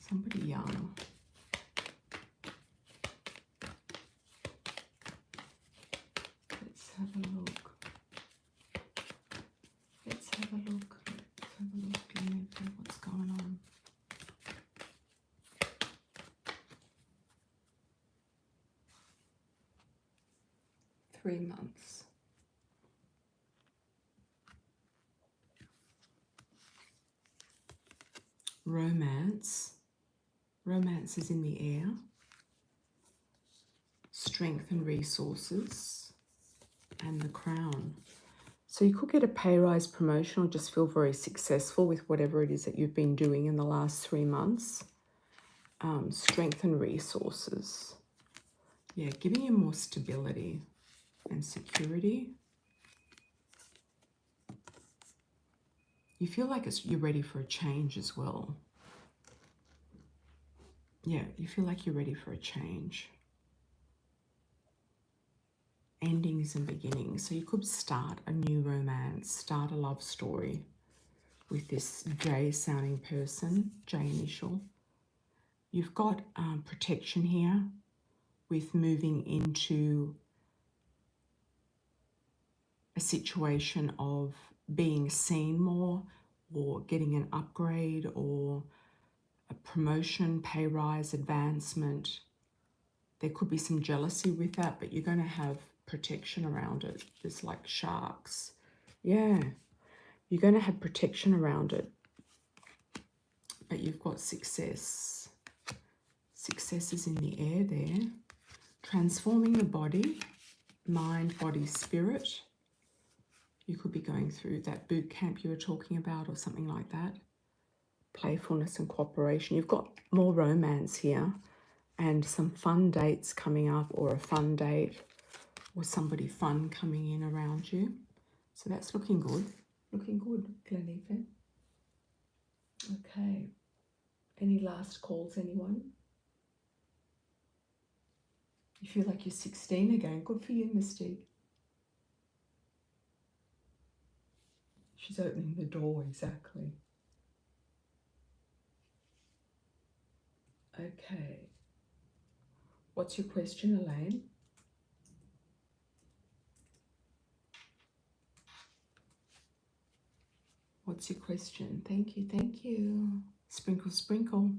somebody young. Let's have a look. Let's have a look. What's going on? Three months. Romance. Romance is in the air. Strength and resources. And the Crown. So you could get a pay rise, promotion, or just feel very successful with whatever it is that you've been doing in the last 3 months. Strength and resources. Yeah, giving you more stability and security. You feel like you're ready for a change as well. Yeah, you feel like you're ready for a change. Endings and beginnings. So you could start a new romance, start a love story with this J sounding person, J initial. You've got protection here with moving into a situation of being seen more, or getting an upgrade or a promotion, pay rise, advancement. There could be some jealousy with that, but you're going to have protection around it. There's like sharks. Yeah, you're going to have protection around it. But you've got success. Success is in the air there. Transforming the body, mind, body, spirit. You could be going through that boot camp you were talking about or something like that. Playfulness and cooperation. You've got more romance here and some fun dates coming up, or a fun date or somebody fun coming in around you. So that's looking good. Looking good, Glenife. Okay. Any last calls, anyone? You feel like you're 16 again. Good for you, Mystique. She's opening the door, exactly. Okay. What's your question, Elaine? What's your question? Thank you, thank you. Sprinkle, sprinkle.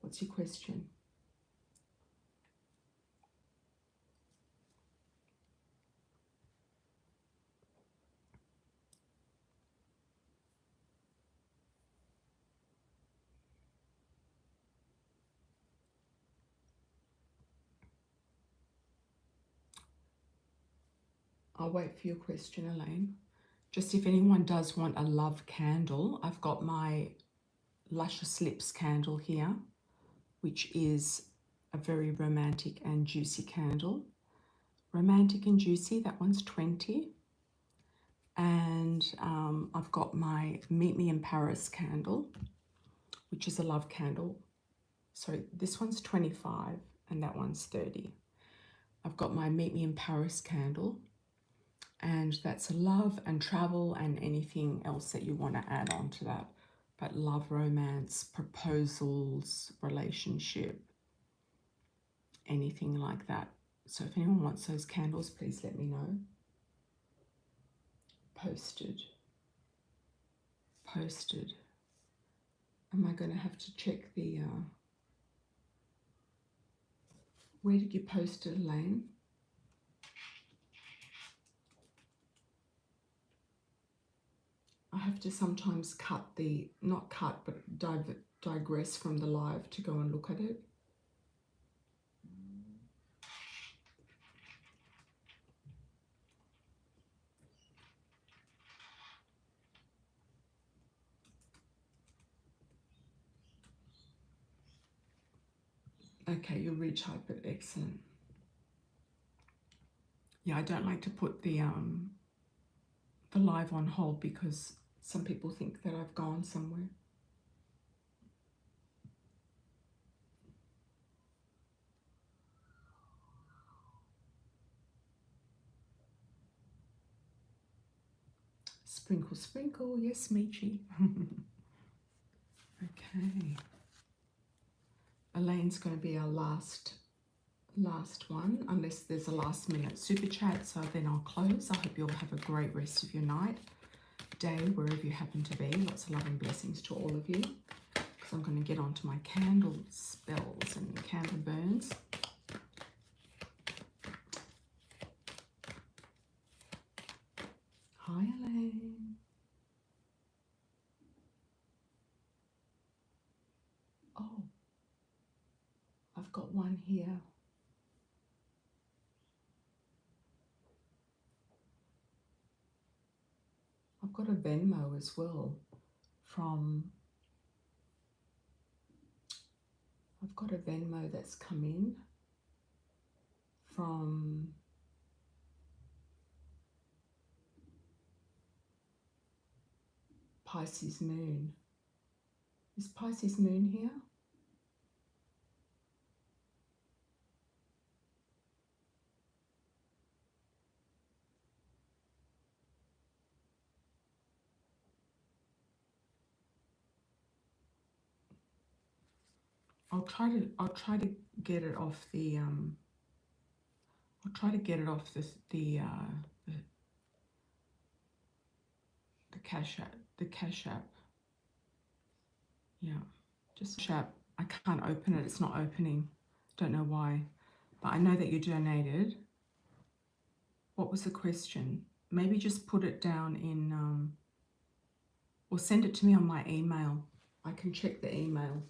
What's your question? I'll wait for your question, Elaine. Just if anyone does want a love candle, I've got my Luscious Lips candle here, which is a very romantic and juicy candle. Romantic and juicy, that one's 20. And I've got my Meet Me in Paris candle, which is a love candle. So this one's 25 and that one's 30. I've got my Meet Me in Paris candle, and that's love and travel and anything else that you want to add on to that. But love, romance, proposals, relationship, anything like that. So if anyone wants those candles, please let me know. Posted. Posted. Am I going to have to check the... where did you post it, Elaine? I have to sometimes cut the... not cut, but digress from the live to go and look at it. Okay, you'll retype it. Excellent. Yeah, I don't like to put the live on hold because some people think that I've gone somewhere. Sprinkle, sprinkle. Yes, Michi. Okay. Elaine's going to be our last one, unless there's a last minute super chat, so then I'll close. I hope you all have a great rest of your night, day, wherever you happen to be. Lots of love and blessings to all of you, because I'm going to get onto my candle spells and candle burns. Hi, Elaine. Oh, I've got one here. I've got a Venmo as well from... I've got a Venmo that's come in from Pisces moon. Is Pisces moon here? I'll try to get it off the I'll try to get it off the Cash App. The Cash App. Yeah. Just Cash App. I can't open it. It's not opening. Don't know why. But I know that you donated. What was the question? Maybe just put it down in or send it to me on my email. I can check the email.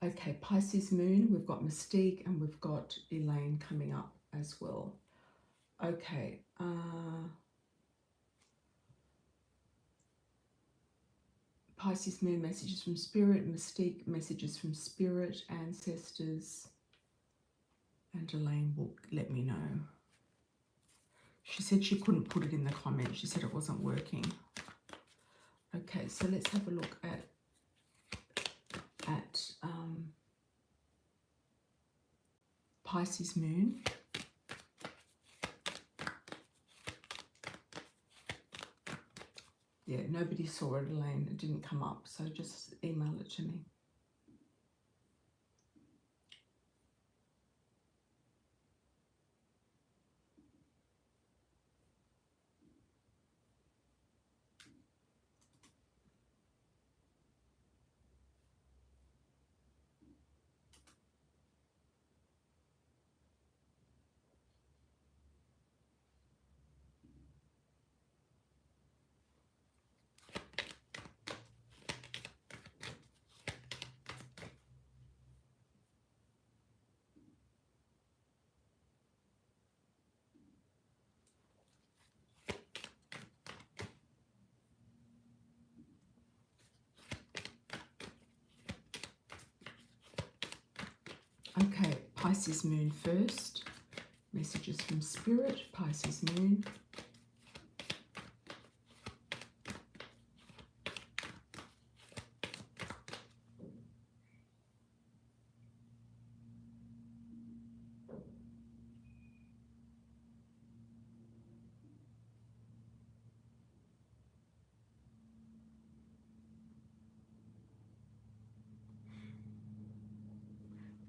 Okay, Pisces moon, we've got Mystique and we've got Elaine coming up as well. Okay, Pisces moon, messages from Spirit, Mystique, messages from Spirit, ancestors, and Elaine will let me know. She said she couldn't put it in the comments. She said it wasn't working. Okay, so let's have a look at Pisces moon. Yeah, nobody saw it, Elaine. It didn't come up, so just email it to me. Okay, Pisces moon first. Messages from Spirit, Pisces moon.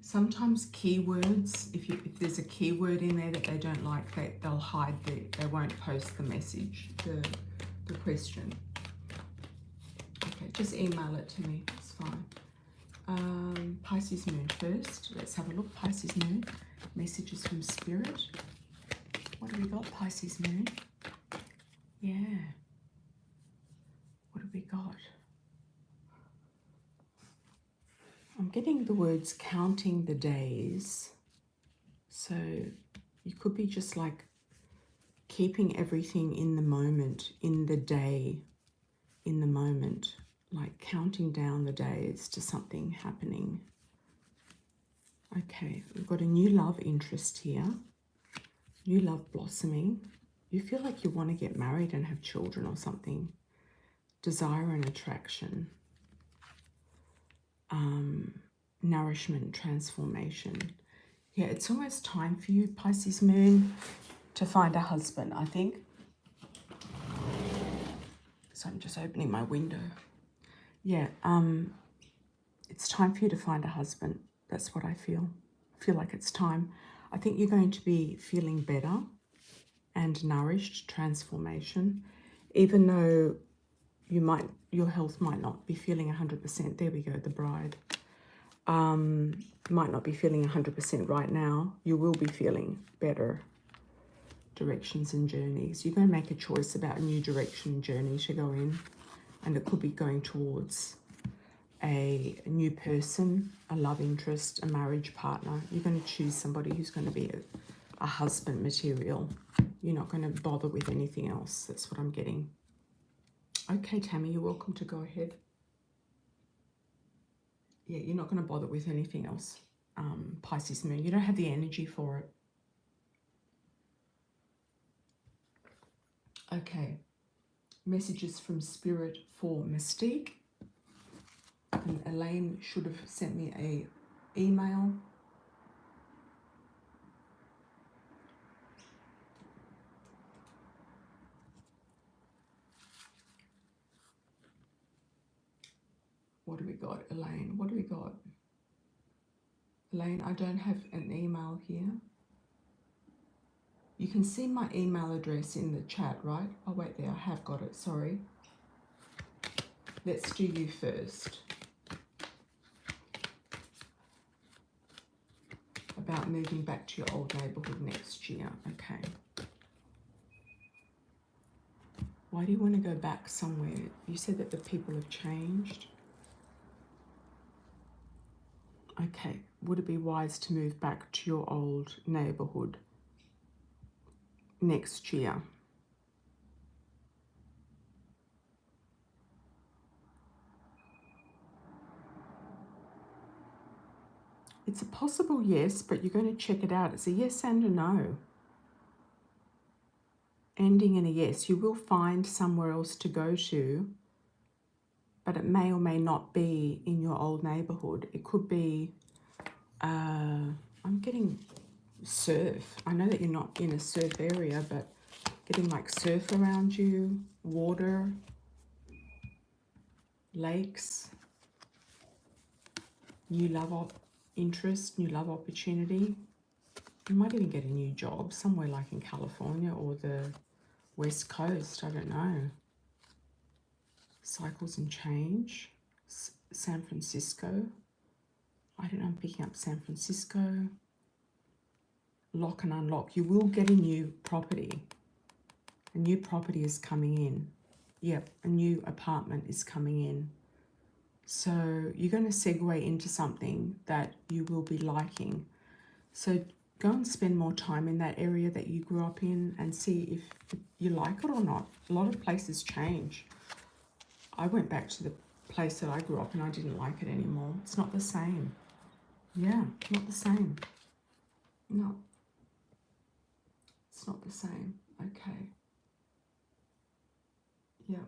Sometimes keywords, if there's a keyword in there that they don't like, they'll hide they won't post the message, the question. Okay, just email it to me, it's fine. Pisces moon first. Let's have a look. Pisces moon, messages from Spirit. What do we got, Pisces moon? Yeah. What do we got? I'm getting the words counting the days. So you could be just like keeping everything in the moment, in the day, in the moment, like counting down the days to something happening. Okay, we've got a new love interest here, new love blossoming. You feel like you want to get married and have children or something. Desire and attraction. Nourishment, transformation. Yeah, it's almost time for you, Pisces moon, to find a husband, I think. So I'm just opening my window. Yeah, it's time for you to find a husband. That's what I feel. I feel like it's time. I think you're going to be feeling better and nourished, transformation, even though your health might not be feeling 100%. There we go, the bride. Might not be feeling 100% right now. You will be feeling better. Directions and journeys. You're going to make a choice about a new direction and journey to go in, and it could be going towards a new person, a love interest, a marriage partner. You're going to choose somebody who's going to be a husband material. You're not going to bother with anything else. That's what I'm getting. Okay, Tammy, you're welcome to go ahead. Yeah, you're not going to bother with anything else. Pisces moon, you don't have the energy for it. Okay, messages from Spirit for Mystique. And Elaine should have sent me a email. What do we got, Elaine? What do we got? Elaine, I don't have an email here. You can see my email address in the chat, right? Oh, wait there, I have got it, sorry. Let's do you first. About moving back to your old neighbourhood next year, okay. Why do you want to go back somewhere? You said that the people have changed. Okay, would it be wise to move back to your old neighbourhood next year? It's a possible yes, but you're going to check it out. It's a yes and a no. Ending in a yes. You will find somewhere else to go to, but it may or may not be in your old neighbourhood. It could be, I'm getting surf. I know that you're not in a surf area, but getting like surf around you, water, lakes, new love interest, new love opportunity. You might even get a new job somewhere like in California or the West Coast, I don't know. Cycles and change. San Francisco. I don't know, I'm picking up San Francisco. Lock and unlock. You will get a new property. A new property is coming in. Yep, a new apartment is coming in. So you're going to segue into something that you will be liking. So go and spend more time in that area that you grew up in and see if you like it or not. A lot of places change. I went back to the place that I grew up and I didn't like it anymore. It's not the same. Yeah, not the same. No. It's not the same. Okay. Yeah.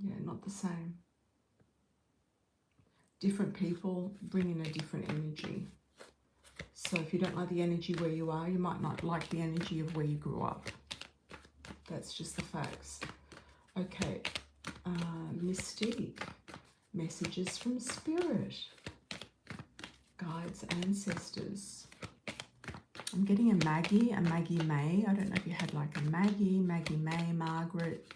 Yeah, not the same. Different people bring in a different energy. So if you don't like the energy where you are, you might not like the energy of where you grew up. That's just the facts. Okay, Mystique. Messages from Spirit. Guides, ancestors. I'm getting a Maggie May. I don't know if you had like a Maggie May, Margaret,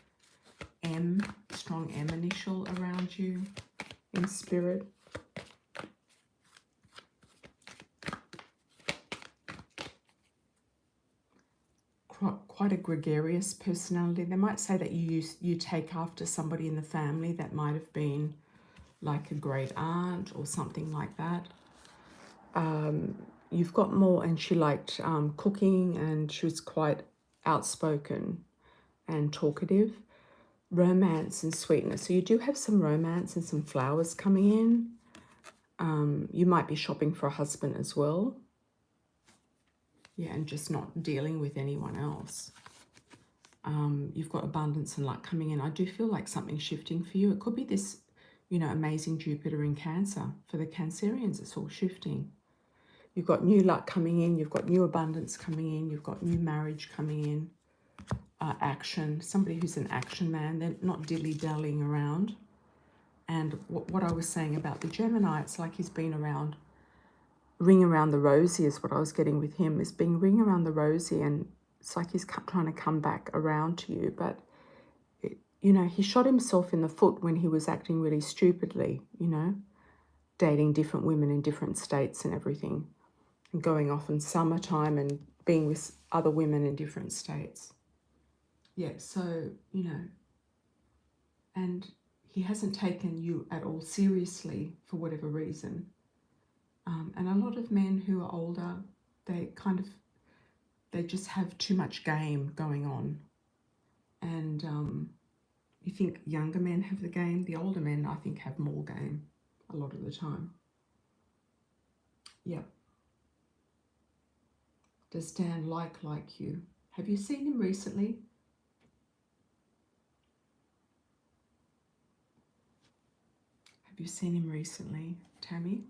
M, strong M initial around you in spirit. Quite a gregarious personality. They might say that you take after somebody in the family that might have been like a great aunt or something like that. You've got more, and she liked cooking, and she was quite outspoken and talkative. Romance and sweetness. So you do have some romance and some flowers coming in. You might be shopping for a husband as well. Yeah, and just not dealing with anyone else. You've got abundance and luck coming in. I do feel like something's shifting for you. It could be this, you know, amazing Jupiter in Cancer. For the Cancerians, it's all shifting. You've got new luck coming in. You've got new abundance coming in. You've got new marriage coming in. Action. Somebody who's an action man. They're not dilly-dallying around. And what I was saying about the Gemini, it's like he's been around. Ring around the rosy is what I was getting with him, is being ring around the rosy, and it's like he's trying to come back around to you. But, you know, he shot himself in the foot when he was acting really stupidly, you know, dating different women in different states and everything, and going off in summertime and being with other women in different states. Yeah, so, you know, and he hasn't taken you at all seriously for whatever reason. And a lot of men who are older, they just have too much game going on. And you think younger men have the game. The older men, I think, have more game a lot of the time. Yeah. Does Dan like you? Have you seen him recently? Have you seen him recently, Tammy?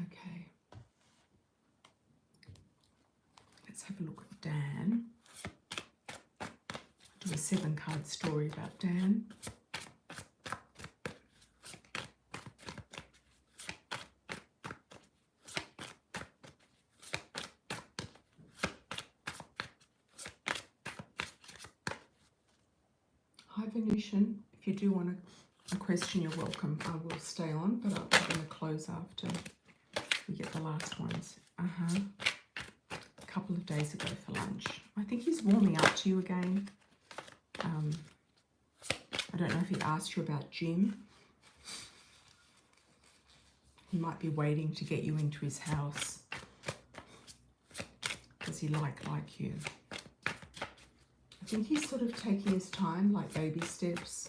Okay. Let's have a look at Dan. I'll do a 7-card story about Dan. Hi, Venusian. If you do want a question, you're welcome. I will stay on, but I'm going to close after we get the last ones. A couple of days ago for lunch. I think he's warming up to you again. I don't know if he asked you about gym. He might be waiting to get you into his house. Does he like you? I think he's sort of taking his time, like baby steps.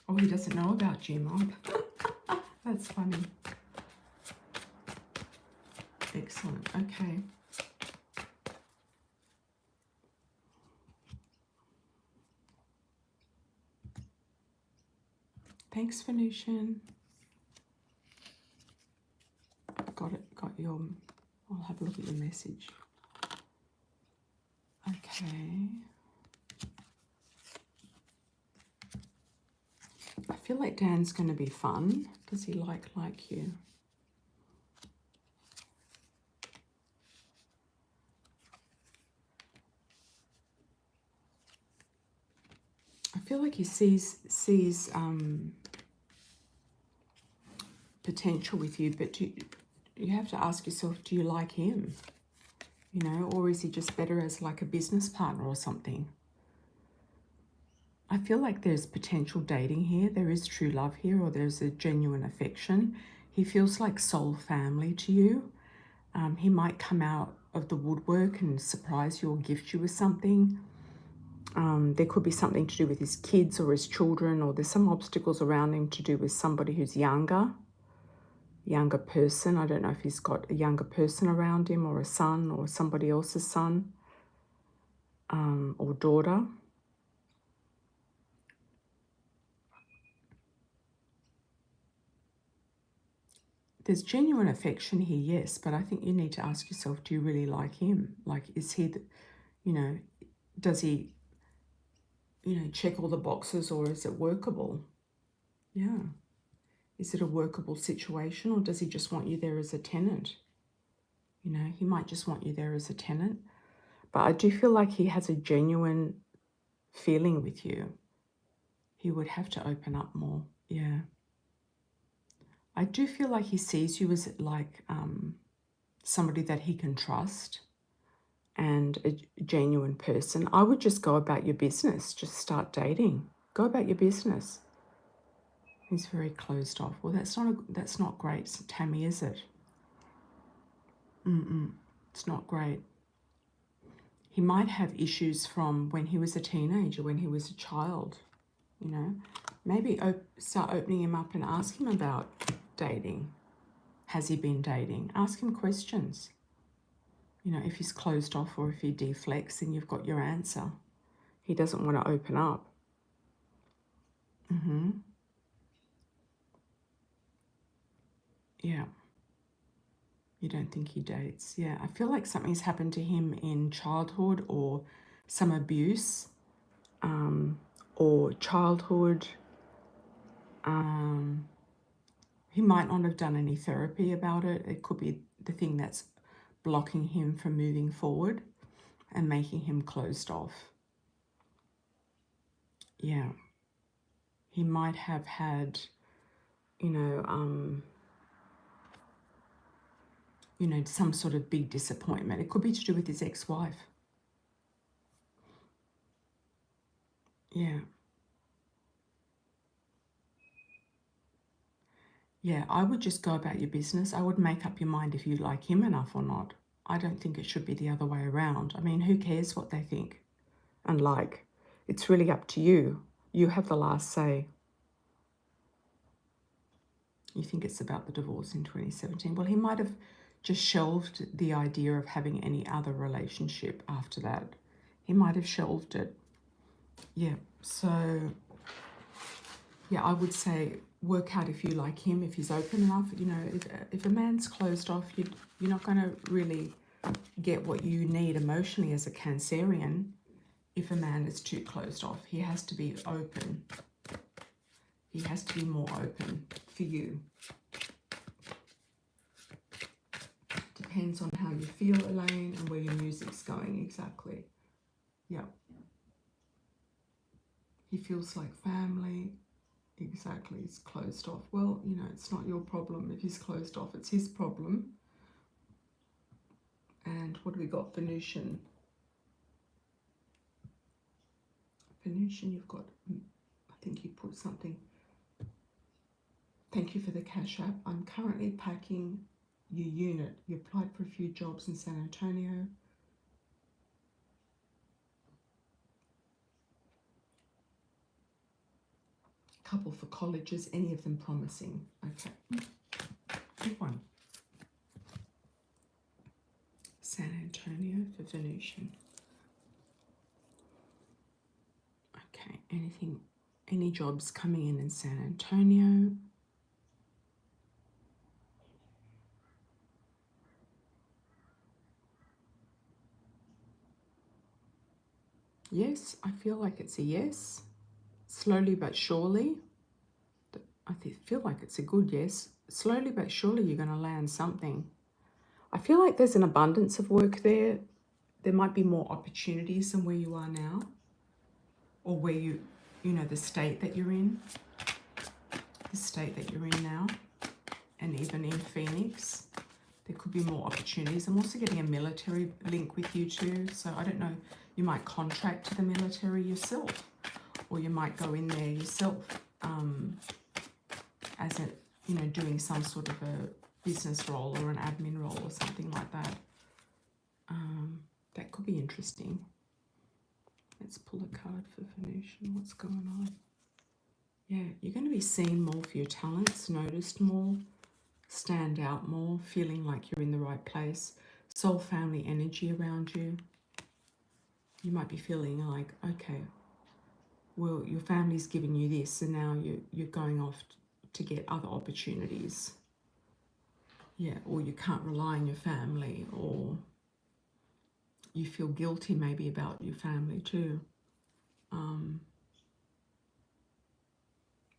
Oh, he doesn't know about gym. Oh, that's funny. Excellent. Okay. Thanks, Venusian. Got it. Got your... I'll have a look at your message. Okay. I feel like Dan's going to be fun. Does he like you? I feel like he sees potential with you, but you have to ask yourself, do you like him? You know, or is he just better as like a business partner or something? I feel like there's potential dating here. There is true love here, or there's a genuine affection. He feels like soul family to you. He might come out of the woodwork and surprise you or gift you with something. There could be something to do with his kids or his children, or there's some obstacles around him to do with somebody who's younger person. I don't know if he's got a younger person around him, or a son, or somebody else's son or daughter. There's genuine affection here, yes, but I think you need to ask yourself, do you really like him? Like, is he, does he, check all the boxes, or is it workable? Yeah. Is it a workable situation, or does he just want you there as a tenant? He might just want you there as a tenant. But I do feel like he has a genuine feeling with you. He would have to open up more. Yeah. I do feel like he sees you as like somebody that he can trust and a genuine person. I would just go about your business. Just start dating. Go about your business. He's very closed off. Well, that's not great, Tammy, is it? It's not great. He might have issues from when he was a teenager, when he was a child, Maybe start opening him up and ask him about dating. Has he been dating? Ask him questions. If he's closed off or if he deflects, then you've got your answer. He doesn't want to open up. Yeah. You don't think he dates? Yeah. I feel like something's happened to him in childhood, or some abuse, or childhood. He might not have done any therapy about it. It could be the thing that's blocking him from moving forward and making him closed off. Yeah. He might have had, some sort of big disappointment. It could be to do with his ex-wife. Yeah. Yeah, I would just go about your business. I would make up your mind if you like him enough or not. I don't think it should be the other way around. I mean, who cares what they think and like? It's really up to you. You have the last say. You think it's about the divorce in 2017. Well, he might have just shelved the idea of having any other relationship after that. He might have shelved it. Yeah, so yeah, I would say work out if you like him, if he's open enough. You know, if a man's closed off, you're not going to really get what you need emotionally as a Cancerian if a man is too closed off. He has to be open. He has to be more open for you. Depends on how you feel, Elaine, and where your music's going exactly. Yeah. He feels like family. Exactly, he's closed off. Well, you know, it's not your problem if he's closed off. It's his problem. And what do we got? Venusian. Venusian, you've got, I think you put something. Thank you for the Cash App. I'm currently packing your unit. You applied for a few jobs in San Antonio. Couple for colleges, any of them promising. Okay, good one. San Antonio for Venusian. Okay, any jobs coming in San Antonio? Yes, I feel like it's a yes. Slowly but surely. I feel like it's a good yes. Slowly but surely you're going to land something. I feel like there's an abundance of work there. There might be more opportunities than where you are now, or where you know, the state that you're in. The state that you're in now, and even in Phoenix. There could be more opportunities. I'm also getting a military link with you too. So I don't know, you might contract to the military yourself, or you might go in there yourself as a, you know, doing some sort of a business role or an admin role or something like that. That could be interesting. Let's pull a card for Venusian. What's going on? Yeah, you're going to be seen more for your talents, noticed more, stand out more, feeling like you're in the right place. Soul family energy around you. You might be feeling like, okay, well, your family's given you this, and now you're going off to get other opportunities. Yeah, or you can't rely on your family, or you feel guilty maybe about your family too.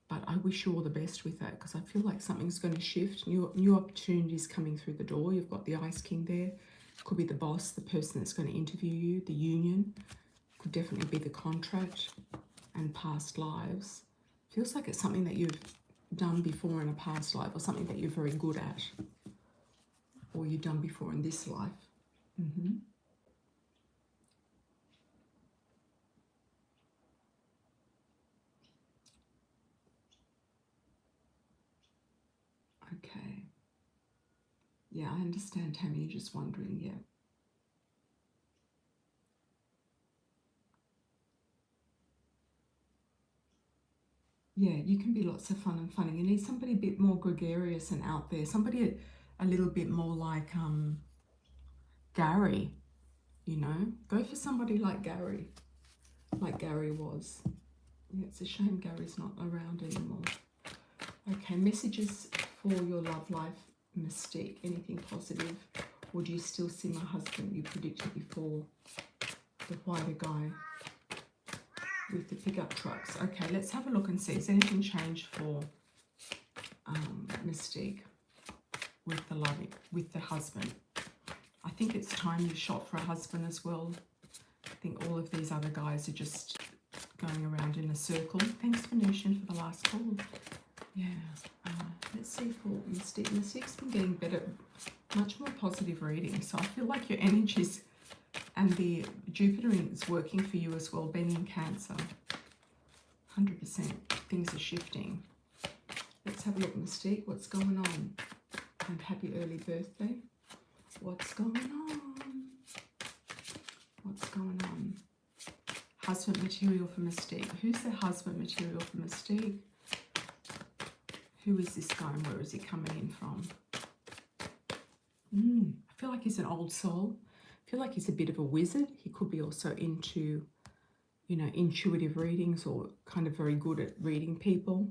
But I wish you all the best with that, because I feel like something's going to shift. New opportunities coming through the door. You've got the Ice King there. Could be the boss, the person that's going to interview you, the union. Could definitely be the contract and past lives. Feels like it's something that you've done before in a past life, or something that you're very good at, or you've done before in this life. Okay. Yeah, I understand, Tammy. You're just wondering, yeah. Yeah, you can be lots of fun and funny. You need somebody a bit more gregarious and out there. Somebody a little bit more like Gary, you know. Go for somebody like Gary was. Yeah, it's a shame Gary's not around anymore. Okay, messages for your love life, Mystique. Anything positive? Or do you still see my husband you predicted before? The whiter guy with the pickup trucks. Okay, let's have a look and see. Has anything changed for Mystique with the loving, with the husband? I think it's time you shot for a husband as well. I think all of these other guys are just going around in a circle. Thanks, Venusian, for the last call. Yeah, let's see for Mystique. Mystique's been getting better, much more positive reading. So I feel like your energies and the Jupiter is working for you as well, being in Cancer. 100%. Things are shifting. Let's have a look, Mystique. What's going on? And happy early birthday. What's going on? What's going on? Husband material for Mystique. Who's the husband material for Mystique? Who is this guy and where is he coming in from? I feel like he's an old soul. I feel like he's a bit of a wizard. He could be also into, you know, intuitive readings or kind of very good at reading people.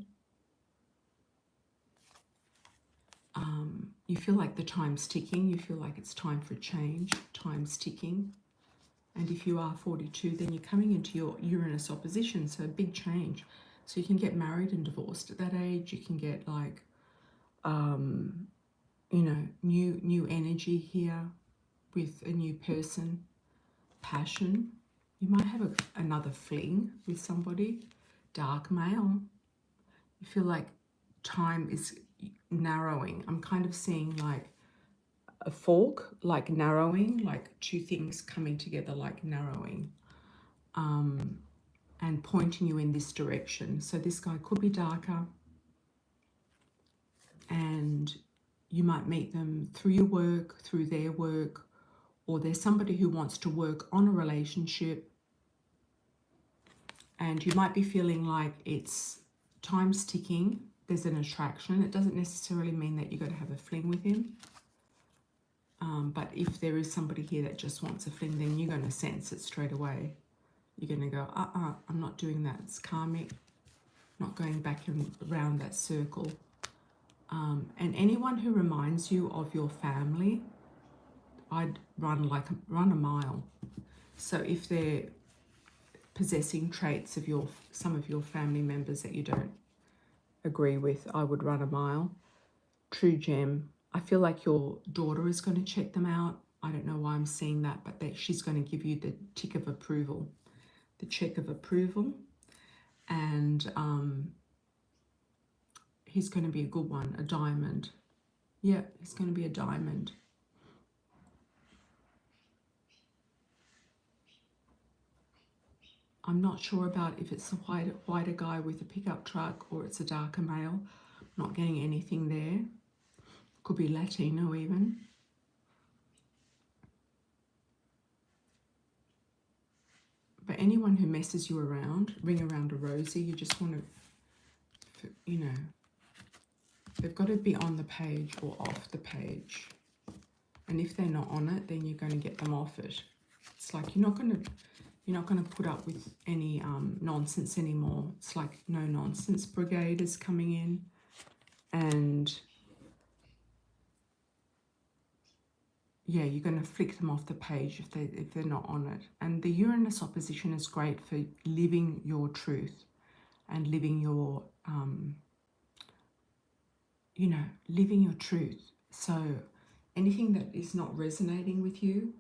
You feel like the time's ticking. You feel like it's time for change. Time's ticking. And if you are 42, then you're coming into your Uranus opposition, so a big change. So you can get married and divorced at that age. You can get like, you know, new energy here with a new person. Passion. You might have another fling with somebody. Dark male. You feel like time is narrowing. I'm kind of seeing like a fork, like narrowing, like two things coming together, like narrowing, and pointing you in this direction. So this guy could be darker, and you might meet them through your work, through their work, or there's somebody who wants to work on a relationship, and you might be feeling like it's time's ticking. There's an attraction. It doesn't necessarily mean that you're going to have a fling with him. But if there is somebody here that just wants a fling, then you're going to sense it straight away. You're going to go, I'm not doing that. It's karmic. Not going back around that circle. And anyone who reminds you of your family, I'd run a mile. So if they're possessing traits of some of your family members that you don't agree with, I would run a mile. True gem. I feel like your daughter is going to check them out. I don't know why I'm seeing that, but she's going to give you the tick of approval, the check of approval. And he's going to be a good one, a diamond. Yeah, he's going to be a diamond. I'm not sure about if it's a whiter guy with a pickup truck or it's a darker male. Not getting anything there. Could be Latino even. But anyone who messes you around, ring around a rosy, you just want to, you know, they've got to be on the page or off the page. And if they're not on it, then you're going to get them off it. It's like you're not going to put up with any nonsense anymore. It's like no nonsense brigade is coming in, and yeah, you're going to flick them off the page if they're not on it. And the Uranus opposition is great for living your truth and living your, you know, living your truth. So anything that is not resonating with you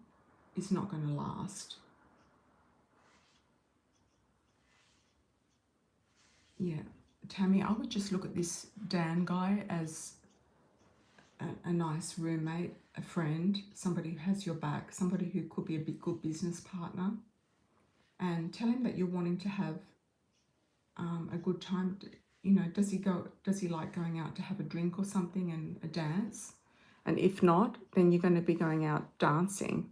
is not going to last. Yeah, Tammy, I would just look at this Dan guy as a nice roommate, a friend, somebody who has your back, somebody who could be a good business partner, and tell him that you're wanting to have a good time. You know, does he like going out to have a drink or something and a dance? And if not, then you're going to be going out dancing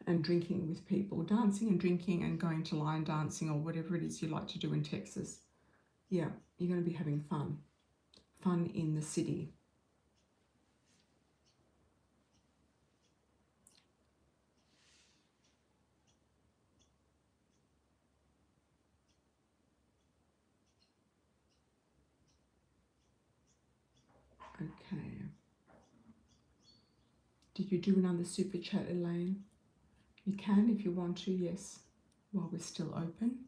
and drinking with people, dancing and drinking and going to line dancing or whatever it is you like to do in Texas. Yeah, you're going to be having fun in the city. Okay. Did you do another super chat, Elaine? You can if you want to, yes, while we're still open.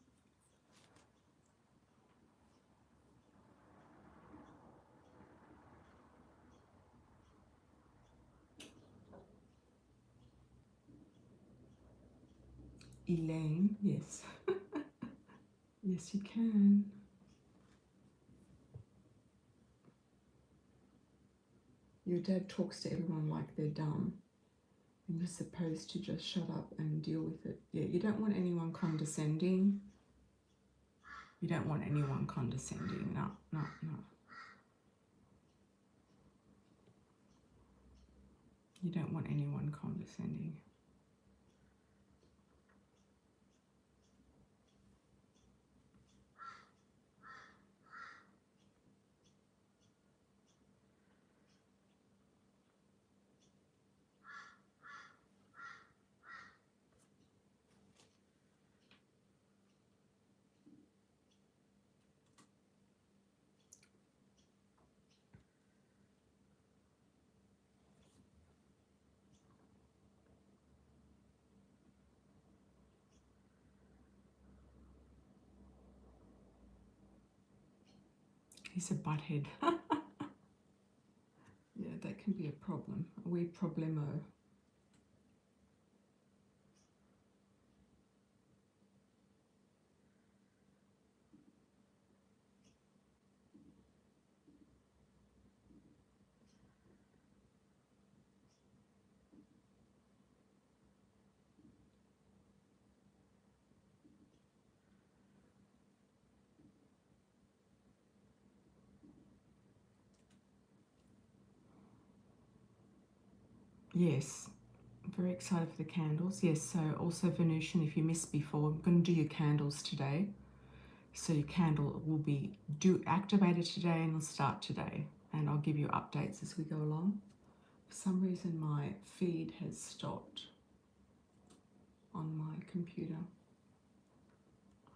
Elaine, yes. Yes, you can. Your dad talks to everyone like they're dumb. And you're supposed to just shut up and deal with it. Yeah, you don't want anyone condescending. You don't want anyone condescending. No, no, no. You don't want anyone condescending. He's a butthead. Yeah, that can be a problem. A wee problemo. Yes, I'm very excited for the candles. Yes, so also Venusian, if you missed before, I'm going to do your candles today. So your candle will be activated today and will start today. And I'll give you updates as we go along. For some reason my feed has stopped on my computer.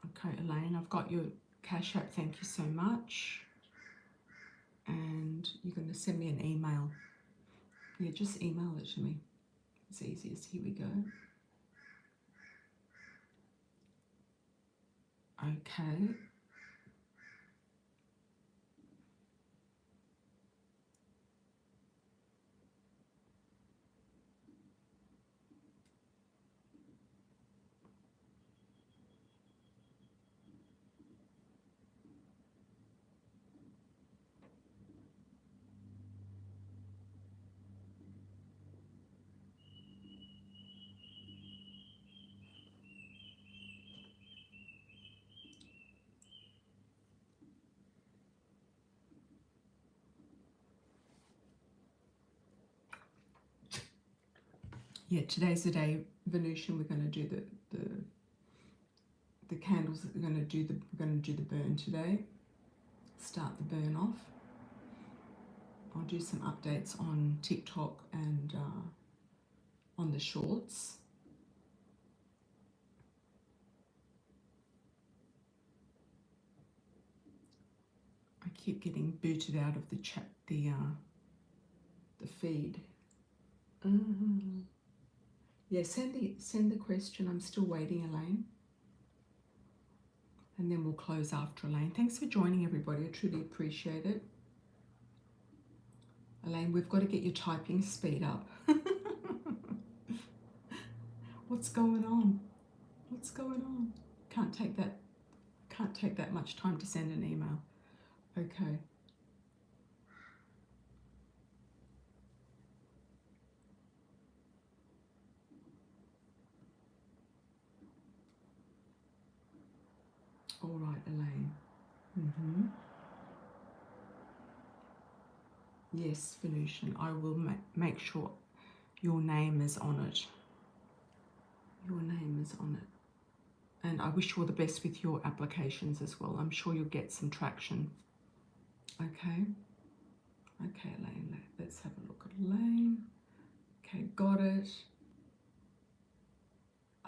Okay, Elaine, I've got your Cash App, thank you so much. And you're going to send me an email. Yeah, just email it to me. It's easiest. Here we go. Okay. Yeah, today's the day, Venusian. We're going to do the candles. We're going to do the burn today. Start the burn off. I'll do some updates on TikTok and on the shorts. I keep getting booted out of the chat, the feed. Yeah, send the question. I'm still waiting, Elaine. And then we'll close after Elaine. Thanks for joining, everybody. I truly appreciate it. Elaine, we've got to get your typing speed up. What's going on? What's going on? Can't take that much time to send an email. Okay. All right, Elaine. Yes, Venusian. I will make sure your name is on it. Your name is on it. And I wish you all the best with your applications as well. I'm sure you'll get some traction. Okay. Okay, Elaine. Let's have a look at Elaine. Okay, got it.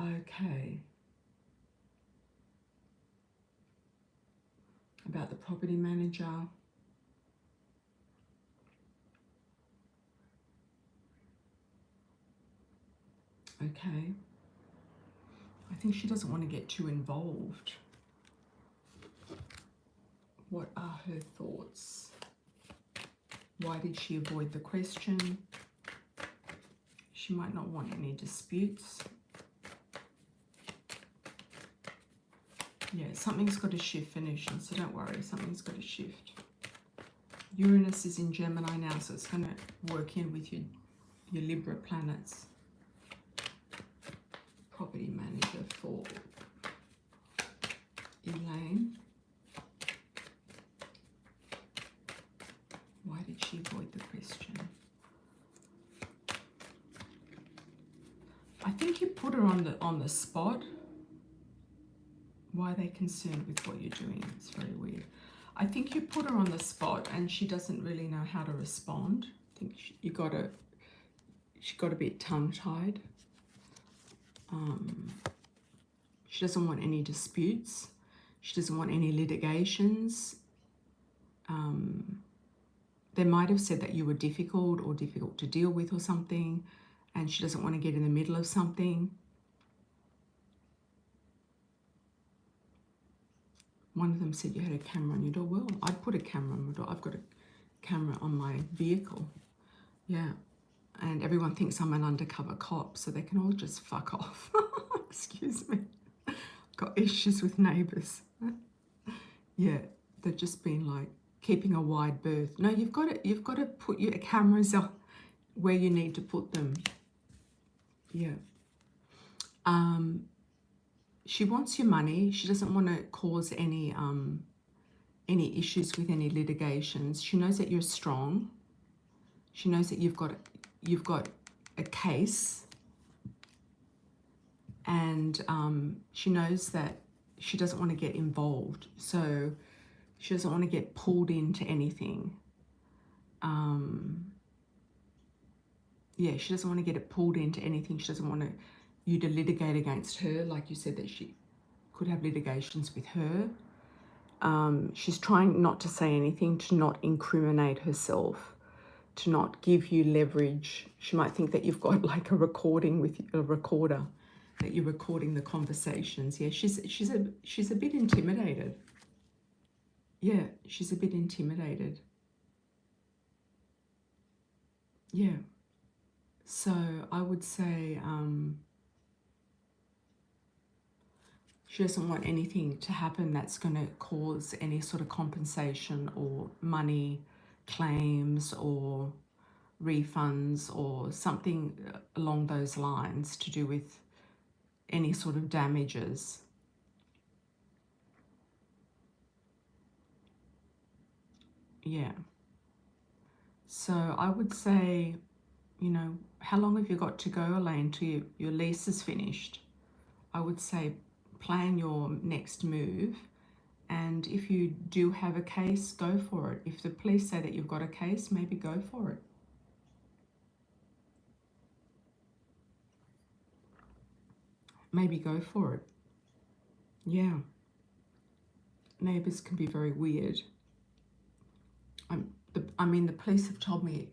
Okay. About the property manager. Okay. I think she doesn't want to get too involved. What are her thoughts? Why did she avoid the question? She might not want any disputes. Yeah, something's got to shift, Venusian, so don't worry, something's got to shift. Uranus is in Gemini now, so it's going to work in with your Libra planets. Property manager for Elaine. I think you put her on the spot. Why are they concerned with what you're doing? It's very weird. I think you put her on the spot and she doesn't really know how to respond. I think she got a bit tongue-tied. She doesn't want any disputes. She doesn't want any litigations. They might have said that you were difficult or difficult to deal with or something, and she doesn't want to get in the middle of something. One of them said you had a camera on your door. Well, I'd put a camera on my door. I've got a camera on my vehicle. Yeah. And everyone thinks I'm an undercover cop, so they can all just fuck off. Excuse me. Got issues with neighbours. Yeah, they've just been like keeping a wide berth. No, you've got to put your cameras up where you need to put them. Yeah. She wants your money. She doesn't want to cause any issues with any litigations. She knows that you're strong. She knows that you've got a case, and she knows that she doesn't want to get involved. So she doesn't want to get pulled into anything. Yeah, she doesn't want to get it pulled into anything. She doesn't want you to litigate against her, like you said that she could have litigations with her. She's trying not to say anything, to not incriminate herself, to not give you leverage. She might think that you've got like a recording with a recorder, that you're recording the conversations. Yeah, she's a bit intimidated. Yeah, she's a bit intimidated. Yeah. So I would say she doesn't want anything to happen that's going to cause any sort of compensation or money claims or refunds or something along those lines to do with any sort of damages. Yeah. So I would say, you know, how long have you got to go, Elaine, till your lease is finished? I would say plan your next move, and if you do have a case, go for it. If the police say that you've got a case, maybe go for it. Maybe go for it. Yeah. Neighbours can be very weird. I mean, the police have told me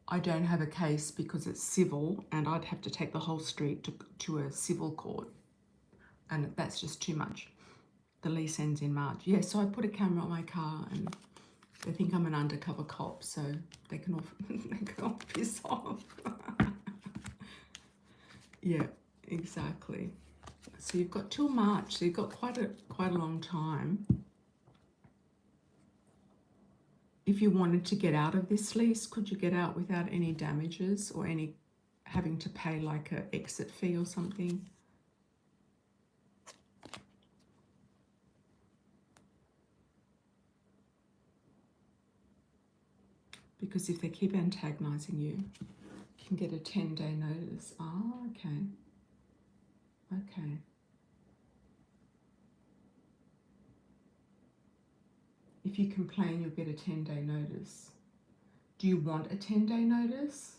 I don't have a case because it's civil, and I'd have to take the whole street to a civil court, and that's just too much. The lease ends in March. Yeah, so I put a camera on my car, and they think I'm an undercover cop, so they can all piss off. Yeah, exactly. So you've got till March, so you've got quite a long time. If you wanted to get out of this lease, could you get out without any damages or any having to pay like an exit fee or something? Because if they keep antagonising you, you can get a 10-day notice. Oh, okay. Okay. If you complain, you'll get a 10-day notice. Do you want a 10-day notice?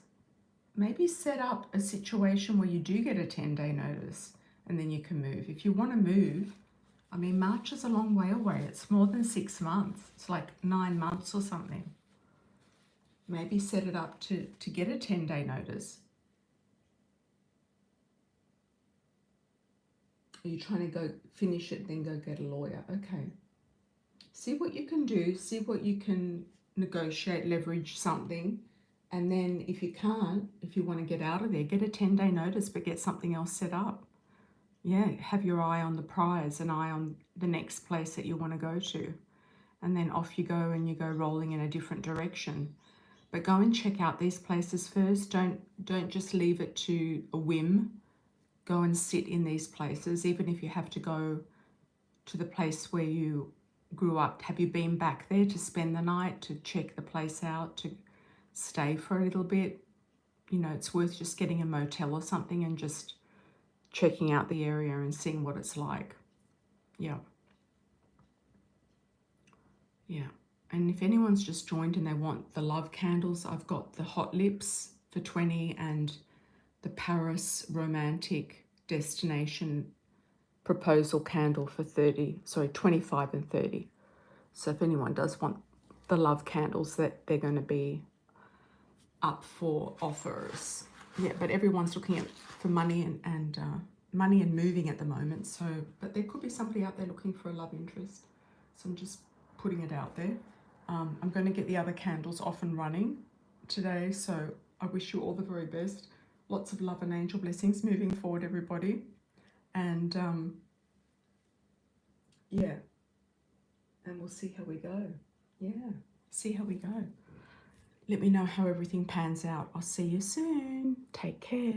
Maybe set up a situation where you do get a 10-day notice and then you can move. If you want to move, I mean, March is a long way away. It's more than 6 months. It's like 9 months or something. Maybe set it up to get a 10-day notice. Are you trying to go finish it, then go get a lawyer? Okay. See what you can do. See what you can negotiate, leverage something. And then if you can't, if you want to get out of there, get a 10-day notice, but get something else set up. Yeah, have your eye on the prize, an eye on the next place that you want to go to. And then off you go, and you go rolling in a different direction. But go and check out these places first. Don't just leave it to a whim. Go and sit in these places, even if you have to go to the place where you grew up. Have you been back there to spend the night, to check the place out, to stay for a little bit? you know, it's worth just getting a motel or something and just checking out the area and seeing what it's like. Yeah. Yeah. And if anyone's just joined and they want the love candles, I've got the hot lips for 20 and the Paris romantic destination proposal candle for 30, sorry, 25 and 30. So if anyone does want the love candles, that they're going to be up for offers. Yeah, but everyone's looking for money and money and moving at the moment. So, but there could be somebody out there looking for a love interest. So I'm just putting it out there. I'm going to get the other candles off and running today. So I wish you all the very best. Lots of love and angel blessings moving forward, everybody. And yeah, and we'll see how we go. Yeah, see how we go. Let me know how everything pans out. I'll see you soon. Take care.